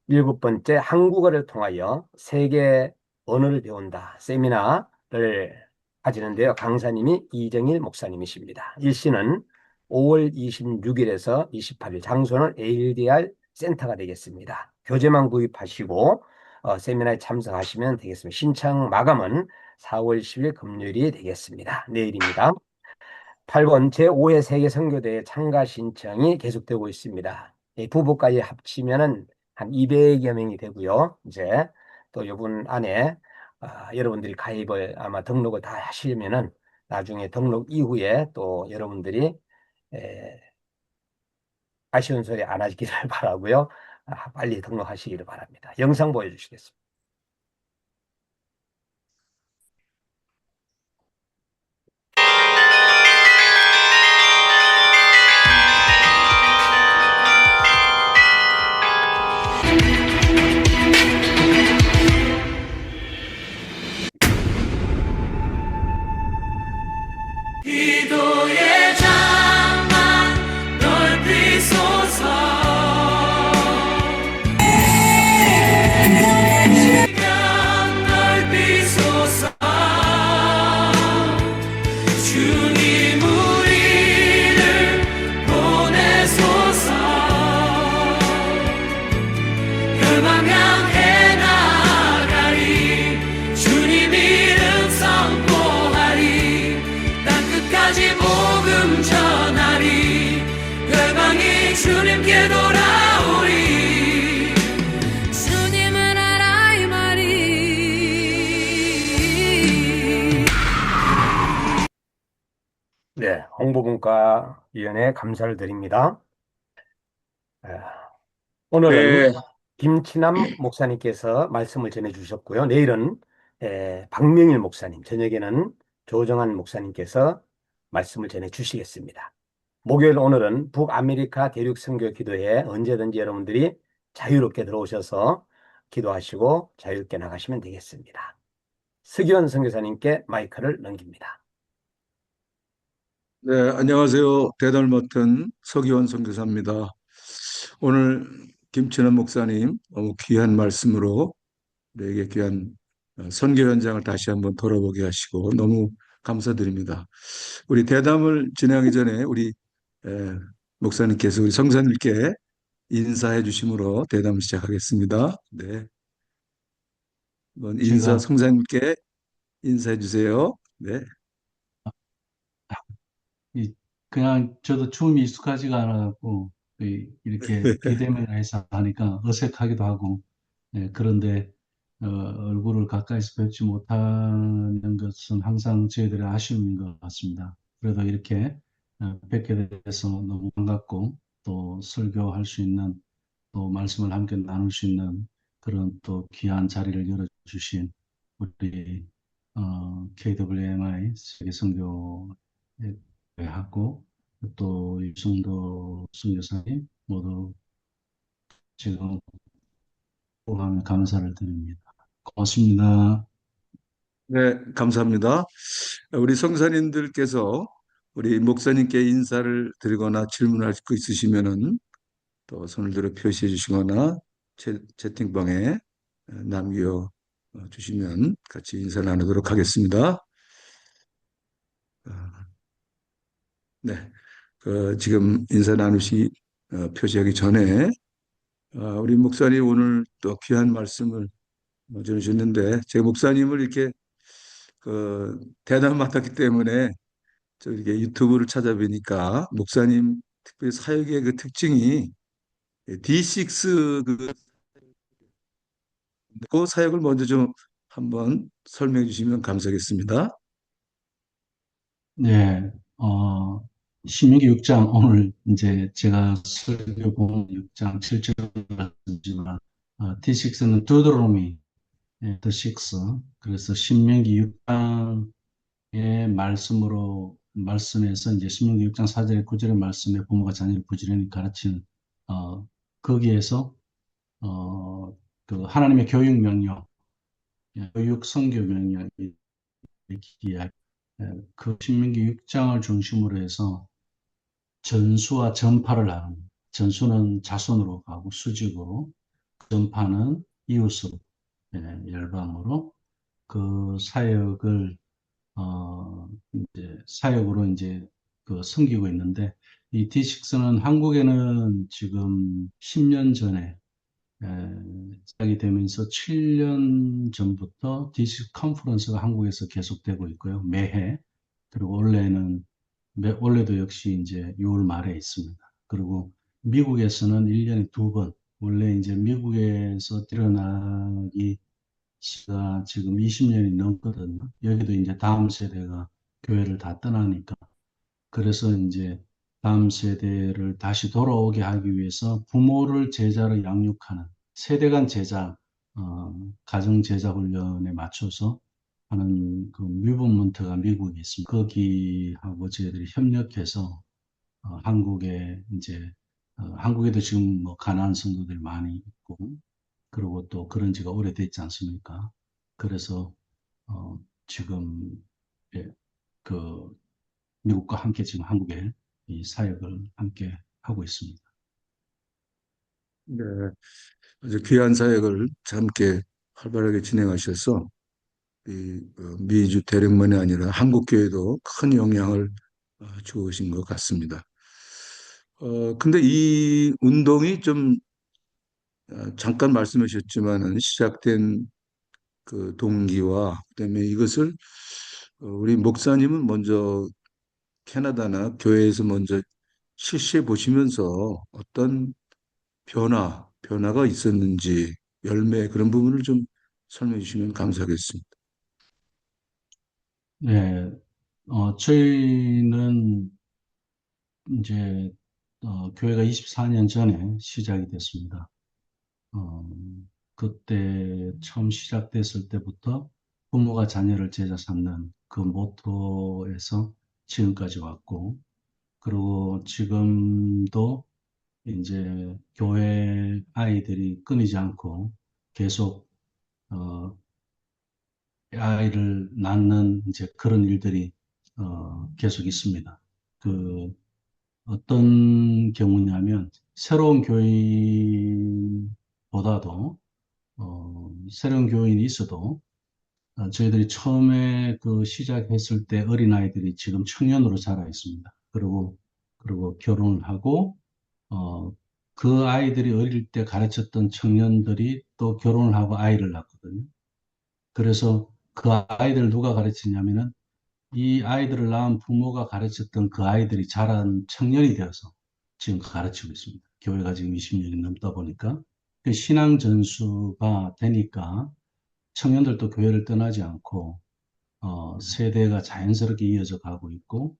7번째, 한국어를 통하여 세계 언어를 배운다 세미나를 가지는데요. 강사님이 이정일 목사님이십니다. 일시는 5월 26일에서 28일, 장소는 ALDR 센터가 되겠습니다. 교재만 구입하시고 세미나에 참석하시면 되겠습니다. 신청 마감은 4월 10일 금요일이 되겠습니다. 내일입니다. 8번 제5회 세계선교대회 참가 신청이 계속되고 있습니다. 부부까지 합치면은 한 200여 명이 되고요. 이제 또 이분 안에 여러분들이 가입을 아마 등록을 다 하시려면은 나중에 등록 이후에 또 여러분들이 아쉬운 소리 안 하시기를 바라고요. 빨리 등록하시기를 바랍니다. 영상 보여주시겠습니다. 기도의 장막 넓히소서. 시간 넓히소서. 주님 우리를 보내소서. 열방 향해 나가리. 주님 이름 선포하리. 땅끝까지 복음 전하리. 열방이 주님께 돌아오리. 주님은 알아 이 말이. 네, 홍보분과위원회 감사를 드립니다. 오늘은 네, 김치남 목사님께서 말씀을 전해 주셨고요. 내일은 박명일 목사님, 저녁에는 조정한 목사님께서 말씀을 전해 주시겠습니다. 목요일 오늘은 북아메리카 대륙 선교 기도회에 언제든지 여러분들이 자유롭게 들어오셔서 기도하시고 자유롭게 나가시면 되겠습니다. 서기원 선교사님께 마이크를 넘깁니다. 네, 안녕하세요. 대단을 맡은 서기원 선교사입니다. 오늘 김천원 목사님 너무 귀한 말씀으로 우리에게 귀한 선교 현장을 다시 한번 돌아보게 하시고 너무 감사드립니다. 우리 대담을 진행하기 전에 우리 에, 목사님께서 우리 성사님께 인사해 주심으로 대담을 시작하겠습니다. 네, 제가 성사님께 인사해 주세요. 네. 이 그냥 저도 춤이 익숙하지가 않아갖고 이렇게 비대면을 해서 하니까 어색하기도 하고 그런데 얼굴을 가까이서 뵙지 못하는 것은 항상 저희들의 아쉬움인 것 같습니다. 그래도 이렇게 뵙게 돼서 너무 반갑고 또 설교할 수 있는 또 말씀을 함께 나눌 수 있는 그런 또 귀한 자리를 열어주신 우리 KWMI 세계선교회하고 또 유승도 선교사님 모두 지금 포함해 감사를 드립니다. 고맙습니다. 네, 감사합니다. 우리 성사님들께서 우리 목사님께 인사를 드리거나 질문할 거 있으시면은 또 손을 들어 표시해 주시거나 채팅방에 남겨 주시면 같이 인사 나누도록 하겠습니다. 네, 지금 인사 표시하기 전에 우리 목사님 오늘 또 귀한 말씀을 전해주셨는데 제 목사님을 이렇게 대담을 맡았기 때문에 저 이렇게 유튜브를 찾아보니까 목사님 특별히 사역의 그 특징이 D6 그 사역을 먼저 좀 한번 설명해 주시면 감사하겠습니다. 네, 신명기 6장 오늘 이제 제가 설교본 6장 7절을 말씀지만 T6는 두드로미 The Six. 그래서 신명기 6장의 말씀에서 이제 신명기 6장 4절에 9절의 말씀에 부모가 자녀를 부지런히 가르치는 거기에서 그 하나님의 교육 명령, 교육 선교 명령이 그 신명기 6장을 중심으로 해서 전수와 전파를 하는, 전수는 자손으로 가고 수직으로, 전파는 이웃으로, 열방으로 그 사역을 이제 사역으로 이제 그 섬기고 있는데 이 D6는 한국에는 지금 10년 전에 시작이 되면서 7년 전부터 D6 컨퍼런스가 한국에서 계속되고 있고요. 매해. 그리고 올해도 역시 이제 6월 말에 있습니다. 그리고 미국에서는 1년에 2번, 원래 이제 미국에서 뛰어나기 시가 지금 20년이 넘거든요. 여기도 이제 다음 세대가 교회를 다 떠나니까. 그래서 이제 다음 세대를 다시 돌아오게 하기 위해서 부모를 제자로 양육하는 세대 간 제자, 가정 제자 훈련에 맞춰서 하는 그 뮤브먼트가 미국에 있습니다. 거기하고 저희들이 협력해서 한국에 이제 한국에도 지금 뭐 가난한 성도들이 많이 있고 그리고 또 그런 지가 오래됐지 않습니까? 그래서 지금 그 미국과 함께 지금 한국에 이 사역을 함께 하고 있습니다. 네, 아주 귀한 사역을 함께 활발하게 진행하셔서 미주 대륙만이 아니라 한국 교회도 큰 영향을 주으신 것 같습니다. 근데 이 운동이 좀 잠깐 말씀해 주셨지만은 시작된 그 동기와 그다음에 이것을 우리 목사님은 먼저 캐나다나 교회에서 먼저 실시해 보시면서 어떤 변화가 있었는지 열매 그런 부분을 좀 설명해 주시면 감사하겠습니다. 네, 저희는 이제 교회가 24년 전에 시작이 됐습니다. 어, 그때 처음 시작됐을 때부터 부모가 자녀를 제자 삼는 그 모토에서 지금까지 왔고, 그리고 지금도 이제 교회 아이들이 끊이지 않고 계속 어, 아이를 낳는 이제 그런 일들이 계속 있습니다. 그 어떤 경우냐면 새로운 교인보다도 새로운 교인이 있어도 저희들이 처음에 그 시작했을 때 어린아이들이 지금 청년으로 자라 있습니다. 그리고 결혼을 하고 어, 그 아이들이 어릴 때 가르쳤던 청년들이 또 결혼을 하고 아이를 낳거든요. 그래서 그 아이들 누가 가르치냐면은 이 아이들을 낳은 부모가 가르쳤던 그 아이들이 자란 청년이 되어서 지금 가르치고 있습니다. 교회가 지금 20년이 넘다 보니까 그 신앙 전수가 되니까 청년들도 교회를 떠나지 않고 세대가 자연스럽게 이어져 가고 있고,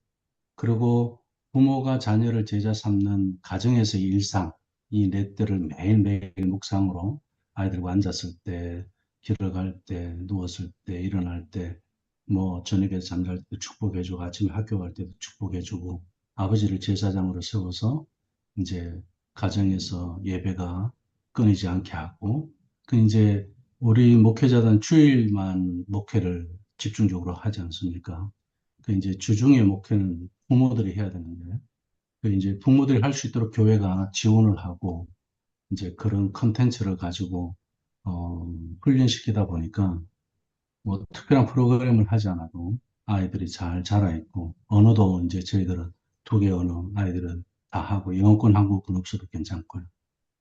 그리고 부모가 자녀를 제자 삼는 가정에서의 일상, 이 넷들을 매일매일 묵상으로 아이들과 앉았을 때, 길을 갈 때, 누웠을 때, 일어날 때, 뭐 저녁에 잠잘 때 축복해주고, 아침에 학교 갈 때도 축복해주고, 아버지를 제사장으로 세워서 이제 가정에서 예배가 끊이지 않게 하고, 그 이제 우리 목회자단 주일만 목회를 집중적으로 하지 않습니까? 그 이제 주중의 목회는 부모들이 해야 되는데, 그 이제 부모들이 할 수 있도록 교회가 지원을 하고, 이제 그런 컨텐츠를 가지고, 훈련시키다 보니까, 뭐 특별한 프로그램을 하지 않아도 아이들이 잘 자라있고, 언어도 이제 저희들은 2개 언어 아이들은 다 하고, 영어권, 한국어권 없어도 괜찮고요.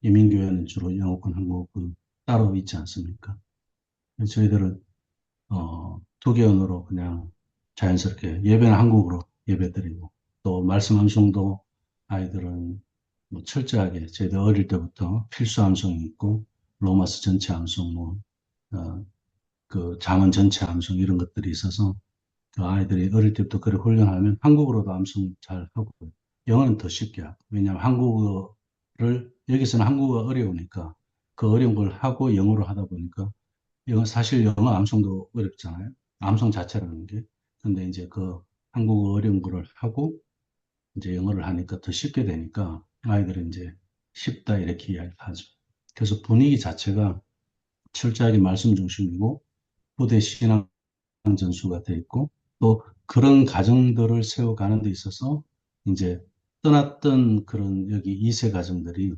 이민교회는 주로 영어권, 한국어권 따로 있지 않습니까? 저희들은 2개 언어로 그냥 자연스럽게 예배는 한국어로 예배드리고 또 말씀 암송도 아이들은 뭐 철저하게 저희들 어릴 때부터 필수 암송이 있고 로마서 전체 암송 그 잠언 전체 암송 이런 것들이 있어서 그 아이들이 어릴 때부터 그걸 훈련하면 한국어로도 암송 잘 하고 영어는 더 쉽게 하고 왜냐하면 한국어를 여기서는 한국어가 어려우니까 그 어려운 걸 하고 영어로 하다 보니까 사실 영어 암송도 어렵잖아요. 암송 자체라는 게. 근데 이제 그 한국어 어려운 거를 하고 이제 영어를 하니까 더 쉽게 되니까 아이들은 이제 쉽다 이렇게 이야기하죠. 그래서 분위기 자체가 철저하게 말씀 중심이고 부대 신앙 전수가 돼 있고 또 그런 가정들을 세워가는 데 있어서 이제 떠났던 그런 여기 2세 가정들이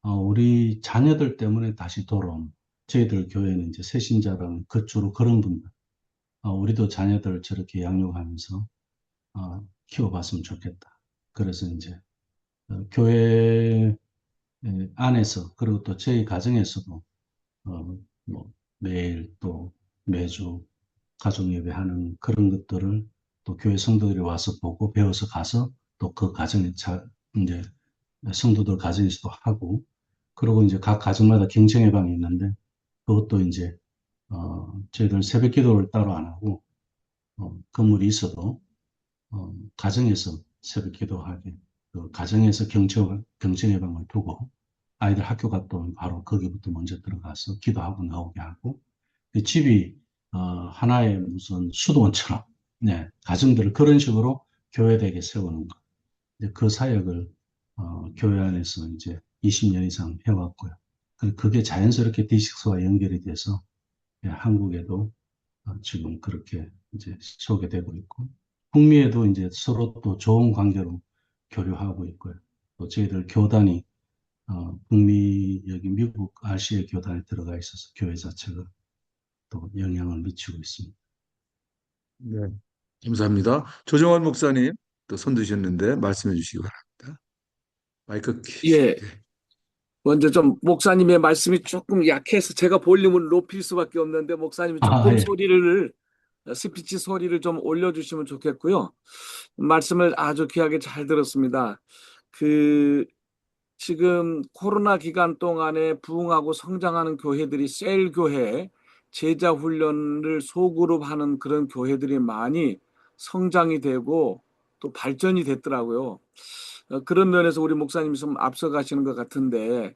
우리 자녀들 때문에 다시 돌아온 저희들 교회는 이제 새신자라는 그 주로 그런 분들 우리도 자녀들을 저렇게 양육하면서 키워봤으면 좋겠다. 그래서 이제 교회 안에서 그리고 또 저희 가정에서도 뭐 매일 또 매주 가족 예배하는 그런 것들을 또 교회 성도들이 와서 보고 배워서 가서 또 그 가정에 이제 성도들 가정에서도 하고 그리고 이제 각 가정마다 경청 예방이 있는데 그것도 이제 저희들 새벽 기도를 따로 안 하고 건물이 있어도 가정에서 새벽 기도하게 그 가정에서 경청 예방을 두고 아이들 학교 갔다 오면 바로 거기부터 먼저 들어가서 기도하고 나오게 하고 그 집이 하나의 무슨 수도원처럼 네, 가정들을 그런 식으로 교회되게 세우는 것. 이제 그 사역을 교회 안에서 이제 20년 이상 해왔고요. 그게 자연스럽게 디식스와 연결이 돼서 예, 한국에도 지금 그렇게 이제 소개되고 있고, 북미에도 이제 서로 또 좋은 관계로 교류하고 있고요. 또 저희들 교단이 북미 여기 미국 RCA 교단에 들어가 있어서 교회 자체가 또 영향을 미치고 있습니다. 네, 감사합니다. 조정원 목사님 또 손 드셨는데 말씀해 주시기 바랍니다. 마이크 예, 네. 먼저 좀 목사님의 말씀이 조금 약해서 제가 볼륨을 높일 수밖에 없는데 목사님이 조금 예. 스피치 소리를 좀 올려주시면 좋겠고요. 말씀을 아주 귀하게 잘 들었습니다. 지금 코로나 기간 동안에 부흥하고 성장하는 교회들이 셀 교회, 제자 훈련을 소그룹 하는 그런 교회들이 많이 성장이 되고 또 발전이 됐더라고요. 그런 면에서 우리 목사님이 좀 앞서가시는 것 같은데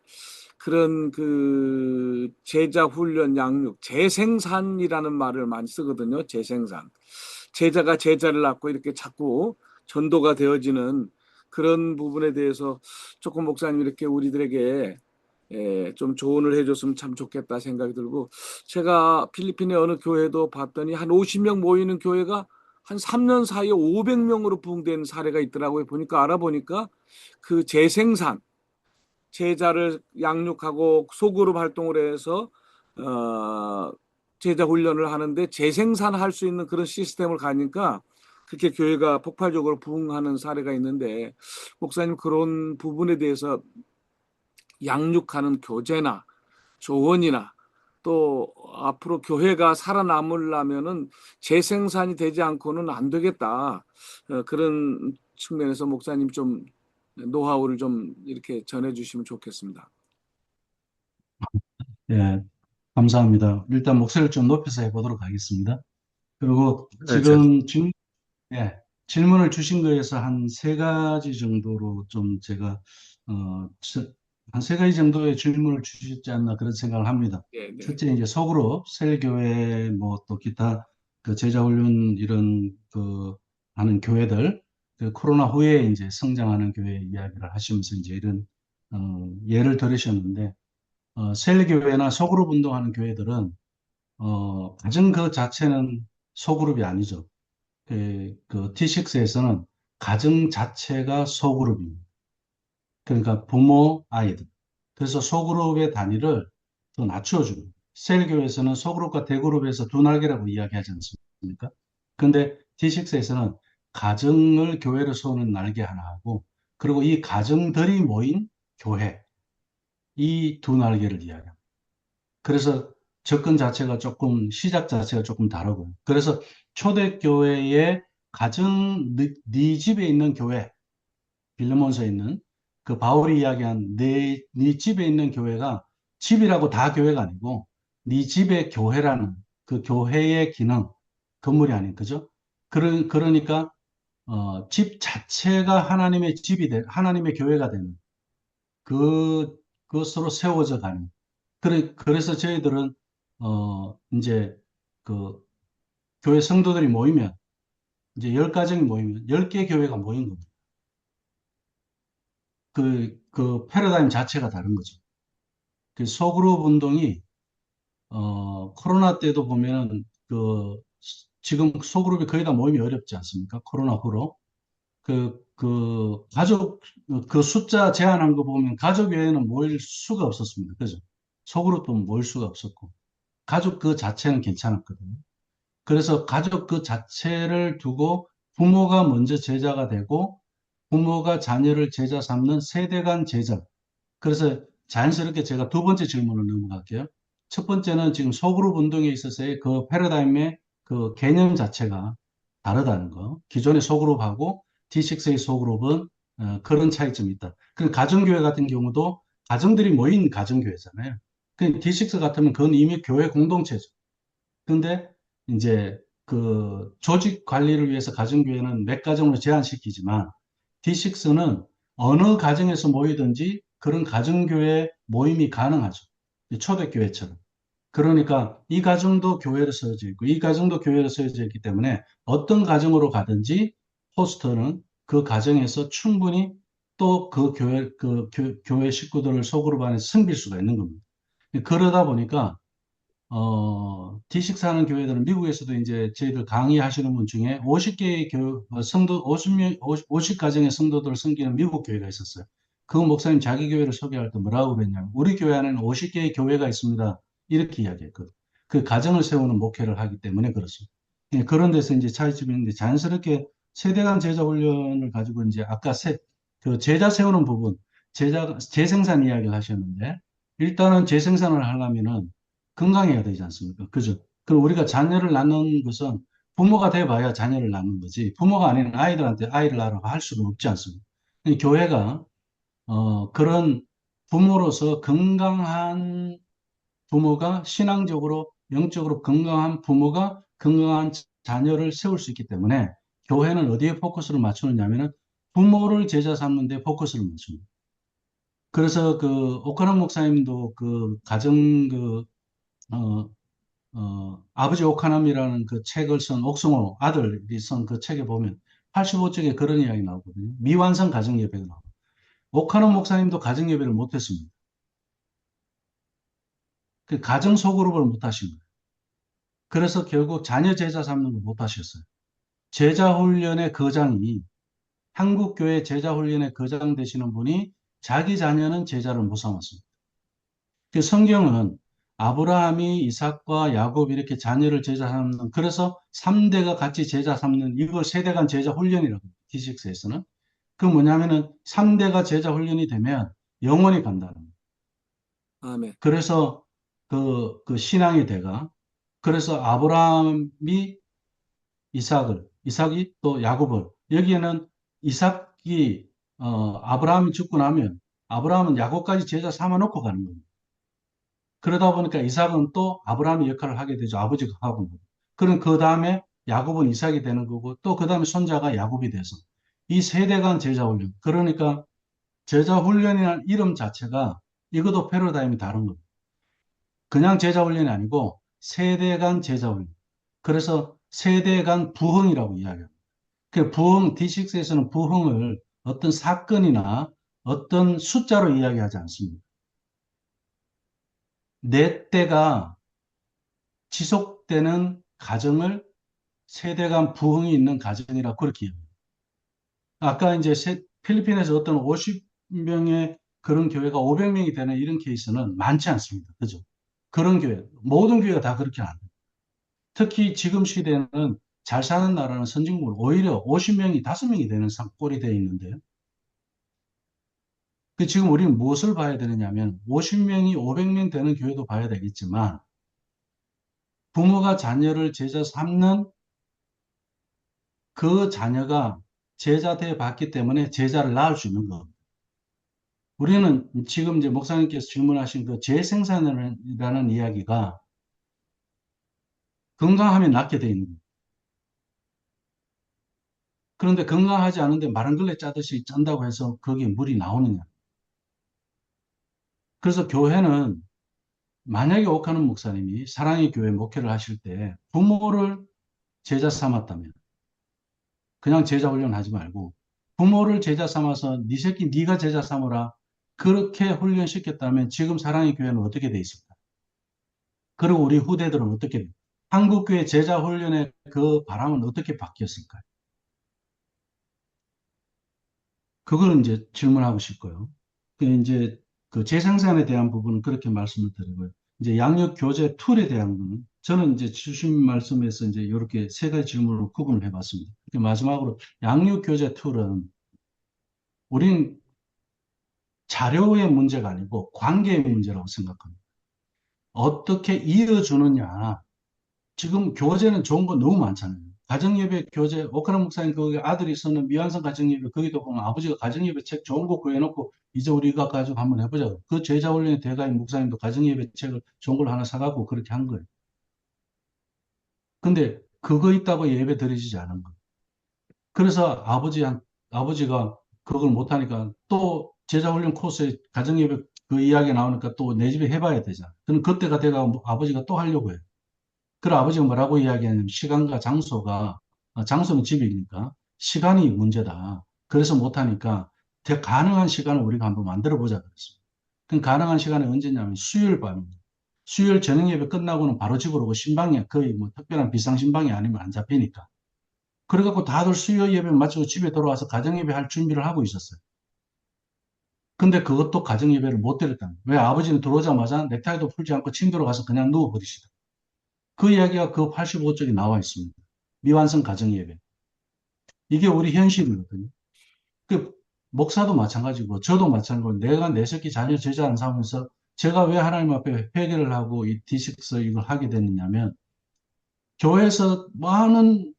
그런 그 제자 훈련 양육, 재생산이라는 말을 많이 쓰거든요. 재생산. 제자가 제자를 낳고 이렇게 자꾸 전도가 되어지는 그런 부분에 대해서 조금 목사님 이렇게 우리들에게 좀 조언을 해줬으면 참 좋겠다 생각이 들고, 제가 필리핀의 어느 교회도 봤더니 한 50명 모이는 교회가 한 3년 사이에 500명으로 부흥된 사례가 있더라고요. 보니까 알아보니까 그 재생산, 제자를 양육하고 소그룹 활동을 해서 제자 훈련을 하는데 재생산할 수 있는 그런 시스템을 가니까 그렇게 교회가 폭발적으로 부흥하는 사례가 있는데, 목사님 그런 부분에 대해서 양육하는 교재나 조언이나 또 앞으로 교회가 살아남으려면은 재생산이 되지 않고는 안 되겠다. 그런 측면에서 목사님 좀 노하우를 좀 이렇게 전해주시면 좋겠습니다. 예, 감사합니다. 일단 목소리를 좀 높여서 해보도록 하겠습니다. 그리고 네, 지금 질문을 주신 거에서 한 세 가지 정도로 좀 제가 한 세 가지 정도의 질문을 주셨지 않나 그런 생각을 합니다. 네. 첫째 이제 소그룹, 셀교회 뭐 또 기타 그 제자훈련 이런 그 하는 교회들, 그 코로나 후에 이제 성장하는 교회 이야기를 하시면서 이제 이런 예를 들으셨는데, 셀교회나 소그룹 운동하는 교회들은 가정 그 자체는 소그룹이 아니죠. 그 T6에서는 가정 자체가 소그룹입니다. 그러니까 부모, 아이들. 그래서 소그룹의 단위를 더 낮춰줍니다. 셀교에서는 소그룹과 대그룹에서 두 날개라고 이야기하지 않습니까? 근데 T6에서는 가정을 교회로 세우는 날개 하나 하고, 그리고 이 가정들이 모인 교회, 이 두 날개를 이야기합니다. 그래서 접근 자체가 조금, 시작 자체가 조금 다르고요. 그래서 초대교회의 네 집에 있는 교회, 빌레몬서에 있는 그 바울이 이야기한 네 집에 있는 교회가 집이라고 다 교회가 아니고 네 집의 교회라는 그 교회의 기능, 건물이 아닌 그죠? 그러니까 집 자체가 하나님의 하나님의 교회가 되는 그것으로 세워져 가는. 그래서 저희들은 이제 그 교회 성도들이 모이면 이제 10가정이 모이면 10개 교회가 모인 겁니다. 그 패러다임 자체가 다른 거죠. 그 소그룹 운동이 코로나 때도 보면은 지금 소그룹이 거의 다 모임이 어렵지 않습니까? 코로나 후로. 가족, 그 숫자 제한한 거 보면 가족 외에는 모일 수가 없었습니다. 그죠? 소그룹도 모일 수가 없었고. 가족 그 자체는 괜찮았거든요. 그래서 가족 그 자체를 두고 부모가 먼저 제자가 되고 부모가 자녀를 제자 삼는 세대 간 제자. 그래서 자연스럽게 제가 두 번째 질문을 넘어갈게요. 첫 번째는 지금 소그룹 운동에 있어서의 그 패러다임의 그 개념 자체가 다르다는 거. 기존의 소그룹하고 D6의 소그룹은 그런 차이점이 있다. 그 가정교회 같은 경우도 가정들이 모인 가정교회잖아요. 그 D6 같으면 그건 이미 교회 공동체죠. 근데 이제 그 조직 관리를 위해서 가정교회는 몇 가정으로 제한시키지만 D6는 어느 가정에서 모이든지 그런 가정교회 모임이 가능하죠. 초대교회처럼. 그러니까 이 가정도 교회로 세워져 있고 이 가정도 교회로 세워져 있기 때문에 어떤 가정으로 가든지 호스터는 그 가정에서 충분히 또 그 교회 식구들을 소그룹 안에 섬길 수가 있는 겁니다. 그러다 보니까 D6 하는 교회들은 미국에서도 이제 저희들 강의하시는 분 중에 50개의 성도, 50가정의 성도들을 섬기는 미국 교회가 있었어요. 그 목사님 자기 교회를 소개할 때 뭐라고 그랬냐면, 우리 교회 안에는 50개의 교회가 있습니다. 이렇게 이야기했거든요. 그 가정을 세우는 목회를 하기 때문에 그렇습니다. 그런 데서 이제 차이점이 있는데, 자연스럽게 세대 간 제자 훈련을 가지고 이제 아까 그 제자 세우는 부분, 재생산 이야기를 하셨는데, 일단은 재생산을 하려면은 건강해야 되지 않습니까? 그죠? 그럼 우리가 자녀를 낳는 것은 부모가 돼봐야 자녀를 낳는 거지. 부모가 아닌 아이들한테 아이를 낳으라고 할 수는 없지 않습니까? 교회가, 그런 부모로서 건강한 부모가 신앙적으로, 영적으로 건강한 부모가 건강한 자녀를 세울 수 있기 때문에 교회는 어디에 포커스를 맞추느냐면은 부모를 제자 삼는 데 포커스를 맞춥니다. 그래서 그 오카노 목사님도 그 가정 어, 아버지 오카남이라는 그 책을 쓴 옥승호 아들이 쓴 그 책에 보면 85쪽에 그런 이야기 나오거든요. 미완성 가정예배가 나와요. 오카노 목사님도 가정예배를 못했습니다. 그 가정 소그룹을 못하신 거예요. 그래서 결국 자녀 제자 삼는 걸 못하셨어요. 제자훈련의 거장이 한국교회 제자훈련의 거장 되시는 분이 자기 자녀는 제자를 못 삼았습니다. 그 성경은 아브라함이 이삭과 야곱 이렇게 자녀를 제자 삼는, 그래서 3대가 같이 제자 삼는, 이걸 세대간 제자 훈련이라고 해요. D6에서는. 그 뭐냐면은 3대가 제자 훈련이 되면 영원히 간다는 거예요. 아멘. 그래서 그 신앙의 대가, 그래서 아브라함이 이삭이 또 야곱을, 여기에는 이삭이, 아브라함이 죽고 나면 아브라함은 야곱까지 제자 삼아 놓고 가는 겁니다. 그러다 보니까 이삭은 또 아브라함의 역할을 하게 되죠. 아버지가 하고. 그럼 그 다음에 야곱은 이삭이 되는 거고, 또 그 다음에 손자가 야곱이 돼서. 이 세대간 제자훈련. 그러니까 제자훈련이라는 이름 자체가 이것도 패러다임이 다른 겁니다. 그냥 제자훈련이 아니고 세대간 제자훈련. 그래서 세대간 부흥이라고 이야기합니다. 그 부흥, D6에서는 부흥을 어떤 사건이나 어떤 숫자로 이야기하지 않습니다. 내 때가 지속되는 가정을 세대 간 부흥이 있는 가정이라고 그렇게 이야기합니다. 아까 이제 필리핀에서 어떤 50명의 그런 교회가 500명이 되는 이런 케이스는 많지 않습니다. 그죠? 그런 교회, 모든 교회가 다 그렇게 안 돼요. 특히 지금 시대는 잘 사는 나라는 선진국은 오히려 50명이 5명이 되는 꼴이 되어 있는데요. 지금 우리는 무엇을 봐야 되느냐면 50명이 500명 되는 교회도 봐야 되겠지만 부모가 자녀를 제자 삼는 그 자녀가 제자 돼 봤기 때문에 제자를 낳을 수 있는 겁니다. 우리는 지금 이제 목사님께서 질문하신 그 재생산이라는 이야기가 건강하면 낫게 돼 있는 거예요. 그런데 건강하지 않은데 마른 걸레 짜듯이 짠다고 해서 거기에 물이 나오느냐. 그래서 교회는 만약에 옥하는 목사님이 사랑의 교회 목회를 하실 때 부모를 제자 삼았다면 그냥 제자 훈련하지 말고 부모를 제자 삼아서 네 새끼 네가 제자 삼으라 그렇게 훈련시켰다면 지금 사랑의 교회는 어떻게 돼 있을까? 그리고 우리 후대들은 어떻게 돼? 한국교회 제자 훈련의 그 바람은 어떻게 바뀌었을까요? 그걸 이제 질문하고 싶고요. 이제 그 재생산에 대한 부분은 그렇게 말씀을 드리고요. 이제 양육 교재 툴에 대한 거는 저는 이제 주신 말씀에서 이제 이렇게 세 가지 질문으로 구분을 해봤습니다. 마지막으로 양육 교재 툴은 우린 자료의 문제가 아니고 관계의 문제라고 생각합니다. 어떻게 이어주느냐. 지금 교재는 좋은 거 너무 많잖아요. 가정예배 교재, 오카라 목사님 그 아들이 쓰는 미완성 가정예배, 거기도 보면 아버지가 가정예배 책 좋은 거 구해놓고 이제 우리가 가지고 한번 해보자. 그 제자훈련의 대가인 목사님도 가정예배 책을 좋은 걸 하나 사갖고 그렇게 한 거예요. 근데 그거 있다고 예배 드려지지 않은 거예요. 그래서 아버지가 그걸 못하니까 또 제자훈련 코스에 가정예배 그 이야기 나오니까 또 내 집에 해봐야 되잖아. 그럼 그때가 돼가 아버지가 또 하려고 해요. 그럼 아버지가 뭐라고 이야기하냐면 시간과 장소가, 장소는 집이니까 시간이 문제다. 그래서 못하니까 가능한 시간을 우리가 한번 만들어 보자 그랬습니다. 그럼 가능한 시간이 언제냐면 수요일 밤입니다. 수요일 저녁 예배 끝나고는 바로 집으로 오고 신방이 거의 뭐 특별한 비상신방이 아니면 안 잡히니까. 그래갖고 다들 수요 예배 마치고 집에 돌아와서 가정 예배 할 준비를 하고 있었어요. 근데 그것도 가정 예배를 못 드렸다는 거예요. 왜? 아버지는 들어오자마자 넥타이도 풀지 않고 침대로 가서 그냥 누워버리시다. 그 이야기가 그 85쪽에 나와 있습니다. 미완성 가정 예배. 이게 우리 현실이거든요. 그 목사도 마찬가지고 저도 마찬가지고 내가 내 새끼 자녀 제자 안 삼으면서 제가 왜 하나님 앞에 회개를 하고 이 D6 이걸 하게 됐느냐면 교회에서 많은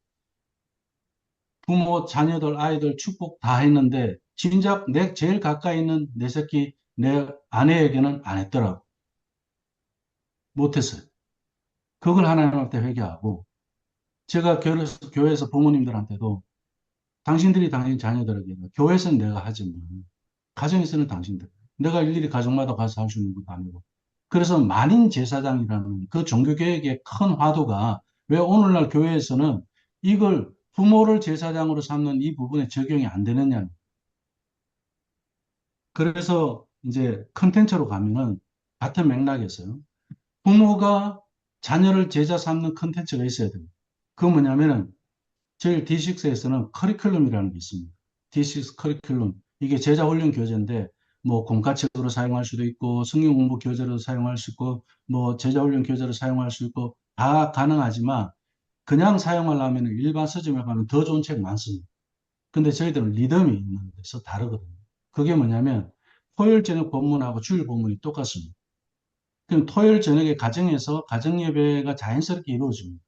부모, 자녀들, 아이들 축복 다 했는데 진작 내 제일 가까이 있는 내 새끼, 내 아내에게는 안 했더라고. 못했어요. 그걸 하나님한테 회개하고 제가 교회에서 부모님들한테도 당신들이 당신 자녀들에게 교회에서는 내가 하지만 가정에서는 당신들 내가 일일이 가정마다 가서 할 수 있는 것도 아니고. 그래서 만인 제사장이라는 그 종교개혁의 큰 화두가 왜 오늘날 교회에서는 이걸 부모를 제사장으로 삼는 이 부분에 적용이 안 되느냐. 그래서 이제 컨텐츠로 가면은 같은 맥락에서요. 부모가 자녀를 제자 삼는 컨텐츠가 있어야 됩니다. 그건 뭐냐면은 저희 D6에서는 커리큘럼이라는 게 있습니다. D6 커리큘럼. 이게 제자 훈련 교재인데 뭐 공과책으로 사용할 수도 있고 성경 공부 교재로 사용할 수 있고 뭐 제자 훈련 교재로 사용할 수 있고 다 가능하지만 그냥 사용하려면 일반 서점에 가면 더 좋은 책 많습니다. 근데 저희들은 리듬이 있는 데서 다르거든요. 그게 뭐냐면 토요일 저녁 본문하고 주일 본문이 똑같습니다. 그럼 토요일 저녁에 가정에서 가정 예배가 자연스럽게 이루어집니다.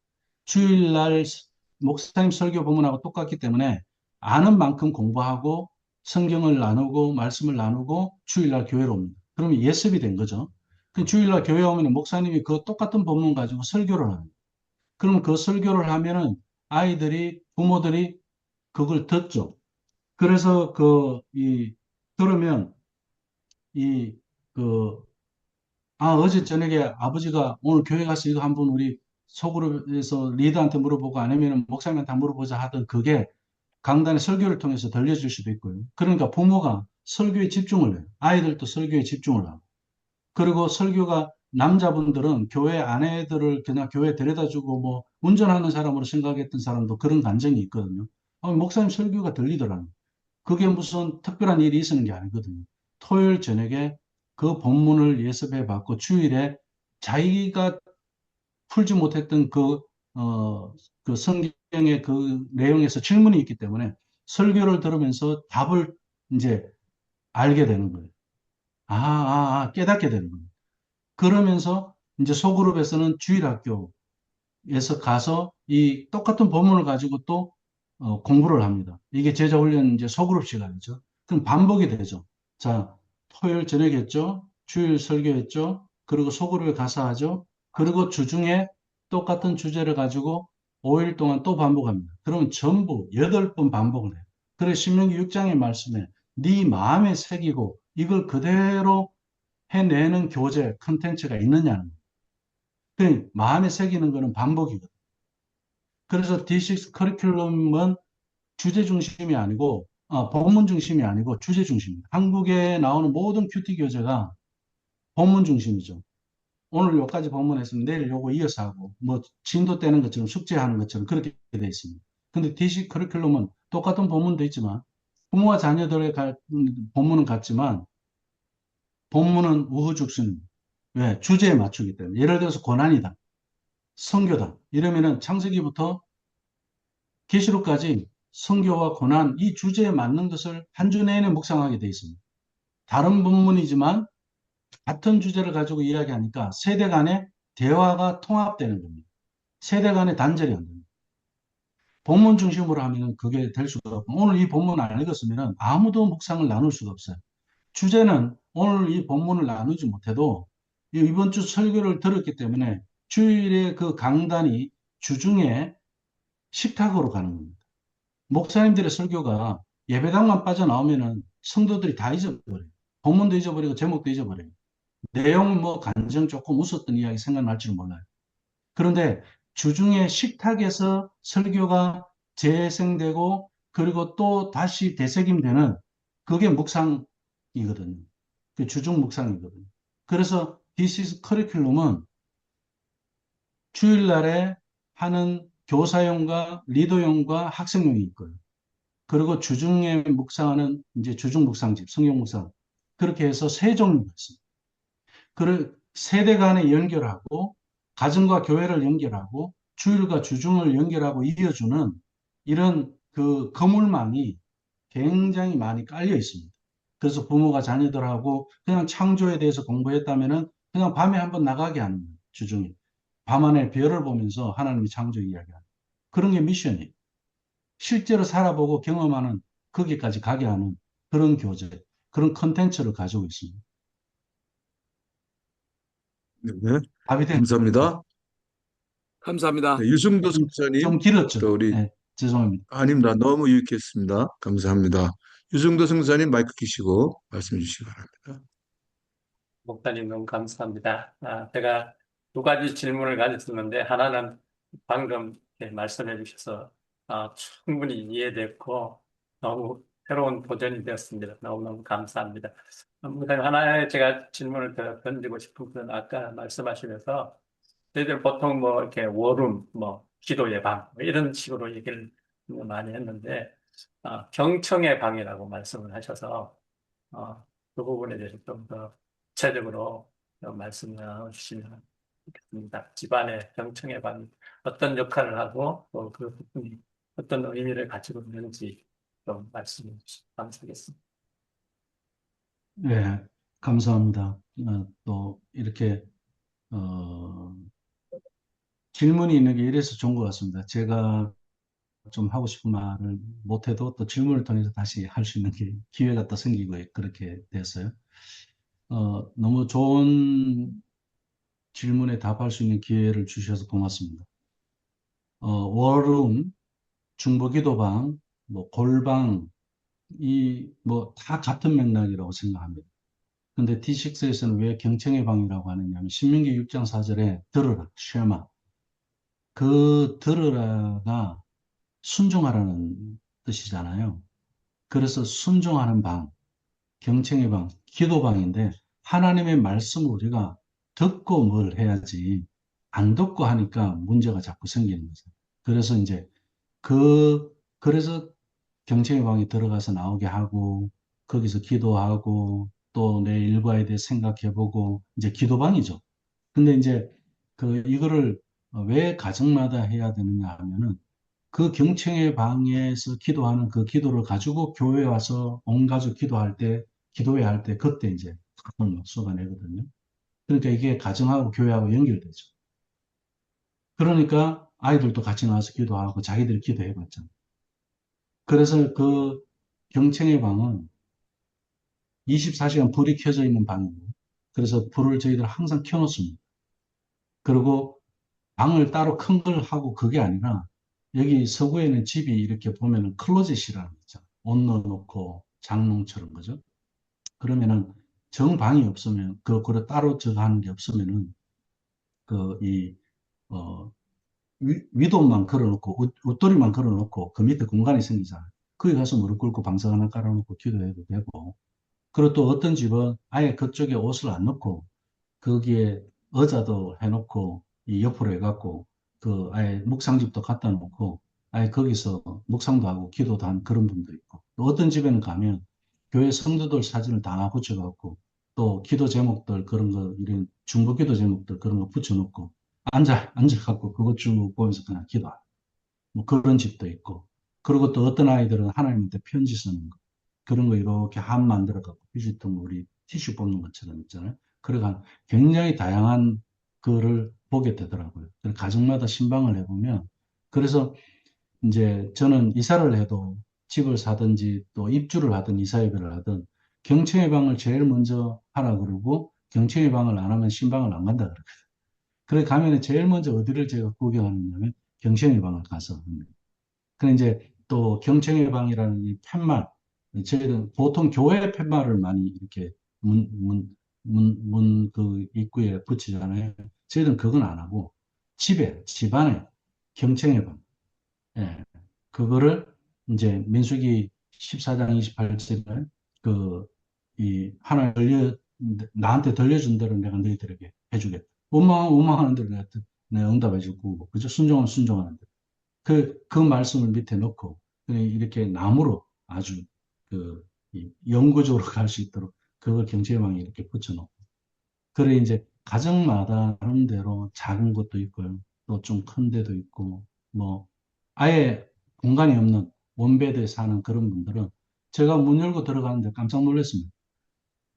주일날 목사님 설교 본문하고 똑같기 때문에 아는 만큼 공부하고 성경을 나누고 말씀을 나누고 주일날 교회로 옵니다. 그러면 예습이 된 거죠. 그 주일날 교회 오면 목사님이 그 똑같은 본문 가지고 설교를 합니다. 그러면 그 설교를 하면은 아이들이 부모들이 그걸 듣죠. 그래서 그러면 그 어제 저녁에 아버지가 오늘 교회 가서 이거 한번 우리 소그룹에서 리더한테 물어보고 아니면 목사님한테 물어보자 하던 그게 강단의 설교를 통해서 들려줄 수도 있고요. 그러니까 부모가 설교에 집중을 해요. 아이들도 설교에 집중을 하고. 그리고 설교가 남자분들은 교회 아내들을 그냥 교회 데려다주고 뭐 운전하는 사람으로 생각했던 사람도 그런 감정이 있거든요. 목사님 설교가 들리더라고요. 그게 무슨 특별한 일이 있는 게 아니거든요. 토요일 저녁에 그 본문을 예습해 봤고 주일에 자기가 풀지 못했던 그 성경의 그 내용에서 질문이 있기 때문에 설교를 들으면서 답을 이제 알게 되는 거예요. 깨닫게 되는 거예요. 그러면서 이제 소그룹에서는 주일학교에서 가서 이 똑같은 본문을 가지고 또 공부를 합니다. 이게 제자훈련 이제 소그룹 시간이죠. 그럼 반복이 되죠. 자, 토요일 저녁에 했죠. 주일 설교했죠. 그리고 소그룹에 가서 하죠. 그리고 주중에 똑같은 주제를 가지고 5일 동안 또 반복합니다. 그러면 전부 8번 반복을 해요. 그래서 신명기 6장의 말씀에 네 마음에 새기고 이걸 그대로 해내는 교재, 컨텐츠가 있느냐는 거예요. 그 마음에 새기는 거는 반복이거든요. 그래서 D6 커리큘럼은 주제 중심이 아니고 본문 중심이 아니고 주제 중심입니다. 한국에 나오는 모든 큐티 교재가 본문 중심이죠. 오늘 요까지 본문했으면 내일 요거 이어서 하고 뭐 진도 떼는 것처럼 숙제하는 것처럼 그렇게 되어 있습니다. 근데 D6 커리큘럼은 똑같은 본문도 있지만 부모와 자녀들의 본문은 같지만 본문은 우후죽순입니다. 왜? 주제에 맞추기 때문에. 예를 들어서 고난이다. 선교다. 이러면은 창세기부터 계시록까지 선교와 고난 이 주제에 맞는 것을 한 주 내내 묵상하게 되어 있습니다. 다른 본문이지만 같은 주제를 가지고 이야기하니까 세대 간의 대화가 통합되는 겁니다. 세대 간의 단절이 안 됩니다. 본문 중심으로 하면 그게 될 수가 없고 오늘 이 본문 안 읽었으면 아무도 묵상을 나눌 수가 없어요. 주제는 오늘 이 본문을 나누지 못해도 이번 주 설교를 들었기 때문에 주일에 그 강단이 주중에 식탁으로 가는 겁니다. 목사님들의 설교가 예배당만 빠져나오면은 성도들이 다 잊어버려요. 본문도 잊어버리고 제목도 잊어버려요. 내용은 뭐 간증 조금 웃었던 이야기 생각날지는 몰라요. 그런데 주중에 식탁에서 설교가 재생되고 그리고 또 다시 되새김되는 그게 묵상이거든요. 그 주중 묵상이거든요. 그래서 디시스 커리큘럼은 주일날에 하는 교사용과 리더용과 학생용이 있고요. 그리고 주중에 묵상하는 이제 주중 묵상집, 성경 묵상 그렇게 해서 세 종류가 있습니다. 그 세대 간에 연결하고 가정과 교회를 연결하고 주일과 주중을 연결하고 이어주는 이런 그 그물망이 굉장히 많이 깔려 있습니다. 그래서 부모가 자녀들하고 그냥 창조에 대해서 공부했다면은 그냥 밤에 한번 나가게 하는 거예요. 주중에. 밤하늘 별을 보면서 하나님의 창조 이야기하는 그런 게 미션이에요. 실제로 살아보고 경험하는 거기까지 가게 하는 그런 교재, 그런 컨텐츠를 가지고 있습니다. 네, 답이 됐 감사합니다. 감사합니다. 네, 유승도 선교사님, 좀 길었죠? 또 우리 네, 죄송합니다. 아닙니다. 너무 유익했습니다. 감사합니다. 유승도 선교사님 마이크 켜시고 말씀해 주시기 바랍니다. 목사님 너무 감사합니다. 제가 두 가지 질문을 가졌었는데 하나는 방금 이렇게 말씀해 주셔서 충분히 이해됐고 너무 새로운 도전이 되었습니다. 너무너무 감사합니다. 목사님 하나의 제가 질문을 더 던지고 싶은 건 아까 말씀하시면서 저희들 보통 뭐 이렇게 워룸, 뭐 기도의 방 이런 식으로 얘기를 많이 했는데 경청의 방이라고 말씀을 하셔서 그 부분에 대해서 좀 더 구체적으로 말씀을 나눠주시면 좋겠습니다. 집안의 경청의 방이 어떤 역할을 하고 또 그 부분이 어떤 의미를 가지고 있는지 좀 말씀해 주시면 감사하겠습니다. 네, 감사합니다. 또 이렇게 질문이 있는 게 이래서 좋은 것 같습니다. 제가 좀 하고 싶은 말을 못해도 또 질문을 통해서 다시 할 수 있는 기회가 또 생기고 그렇게 됐어요. 너무 좋은 질문에 답할 수 있는 기회를 주셔서 고맙습니다. 워룸, 중보기도방, 뭐 골방, 뭐 다 같은 맥락이라고 생각합니다. 근데 D6에서는 왜 경청의 방이라고 하느냐면 신명기 6장 4절에 들으라, 쉐마. 그 들으라가 순종하라는 뜻이잖아요. 그래서 순종하는 방, 경청의 방, 기도방인데 하나님의 말씀을 우리가 듣고 뭘 해야지 안 듣고 하니까 문제가 자꾸 생기는 거죠. 그래서 이제 그래서 경청의 방에 들어가서 나오게 하고 거기서 기도하고 또 내 일과에 대해 생각해보고 이제 기도방이죠. 근데 이제 이거를 왜 가정마다 해야 되느냐 하면은 그 경청의 방에서 기도하는 그 기도를 가지고 교회 와서 온 가족 기도할 때, 기도회 할 때, 그때 이제 막 쏟아내거든요. 그러니까 이게 가정하고 교회하고 연결되죠. 그러니까 아이들도 같이 나와서 기도하고 자기들이 기도해봤잖아요. 그래서 그 경청의 방은 24시간 불이 켜져 있는 방이고, 그래서 불을 저희들 항상 켜놓습니다. 그리고 방을 따로 큰 걸 하고 그게 아니라 여기 서구에는 집이 이렇게 보면은 클로젯이라는 거 있잖아요. 옷 넣어놓고 장롱처럼 그죠? 그러면은 정방이 없으면 그걸 따로 저거 하는 게 없으면은 그이 위도만 걸어놓고 웃도리만 걸어놓고 그 밑에 공간이 생기잖아요. 거기 가서 무릎 꿇고 방석 하나 깔아놓고 기도해도 되고, 그리고 또 어떤 집은 아예 그쪽에 옷을 안 넣고 거기에 의자도 해놓고 이 옆으로 해갖고 그 아예 묵상집도 갖다 놓고 아예 거기서 묵상도 하고 기도도 하는 그런 분도 있고, 또 어떤 집에는 가면 교회 성도들 사진을 다 붙여갖고 또 기도 제목들 그런 거 이런 중보 기도 제목들 그런 거 붙여놓고 앉아갖고 그것 쭉 보면서 그냥 기도하고 뭐 그런 집도 있고, 그리고 또 어떤 아이들은 하나님한테 편지 쓰는 거 그런 거 이렇게 함 만들어갖고 휴지통 우리 티슈 뽑는 것처럼 있잖아요. 그러니까 굉장히 다양한 거를 보게 되더라고요. 가정마다 신방을 해보면, 그래서 이제 저는 이사를 해도 집을 사든지 또 입주를 하든 이사 예배를 하든 경청의 방을 제일 먼저 하라 그러고 경청의 방을 안 하면 신방을 안 간다 그러거든요. 그래 가면 제일 먼저 어디를 제가 구경하느냐면 경청의 방을 가서 합니다. 근데 이제 또 경청의 방이라는 이 팻말, 저희는 보통 교회 팻말을 많이 이렇게 그 입구에 붙이잖아요. 저희는 그건 안 하고 집안에 경청의 방, 예, 그거를 이제 민수기 14장 28절에 하나 나한테 들려준 대로 내가 너희들에게 해주겠다. 원망하는 대로 내가 응답해주고, 그죠? 순종하는 대로. 그 말씀을 밑에 넣고, 이렇게 나무로 아주 영구적으로 갈 수 있도록 그걸 경제망에 이렇게 붙여놓고. 그래, 이제 가정마다 나름대로 작은 것도 있고요. 또 좀 큰 데도 있고, 뭐, 아예 공간이 없는 원베드에 사는 그런 분들은 제가 문 열고 들어가는데 깜짝 놀랐습니다.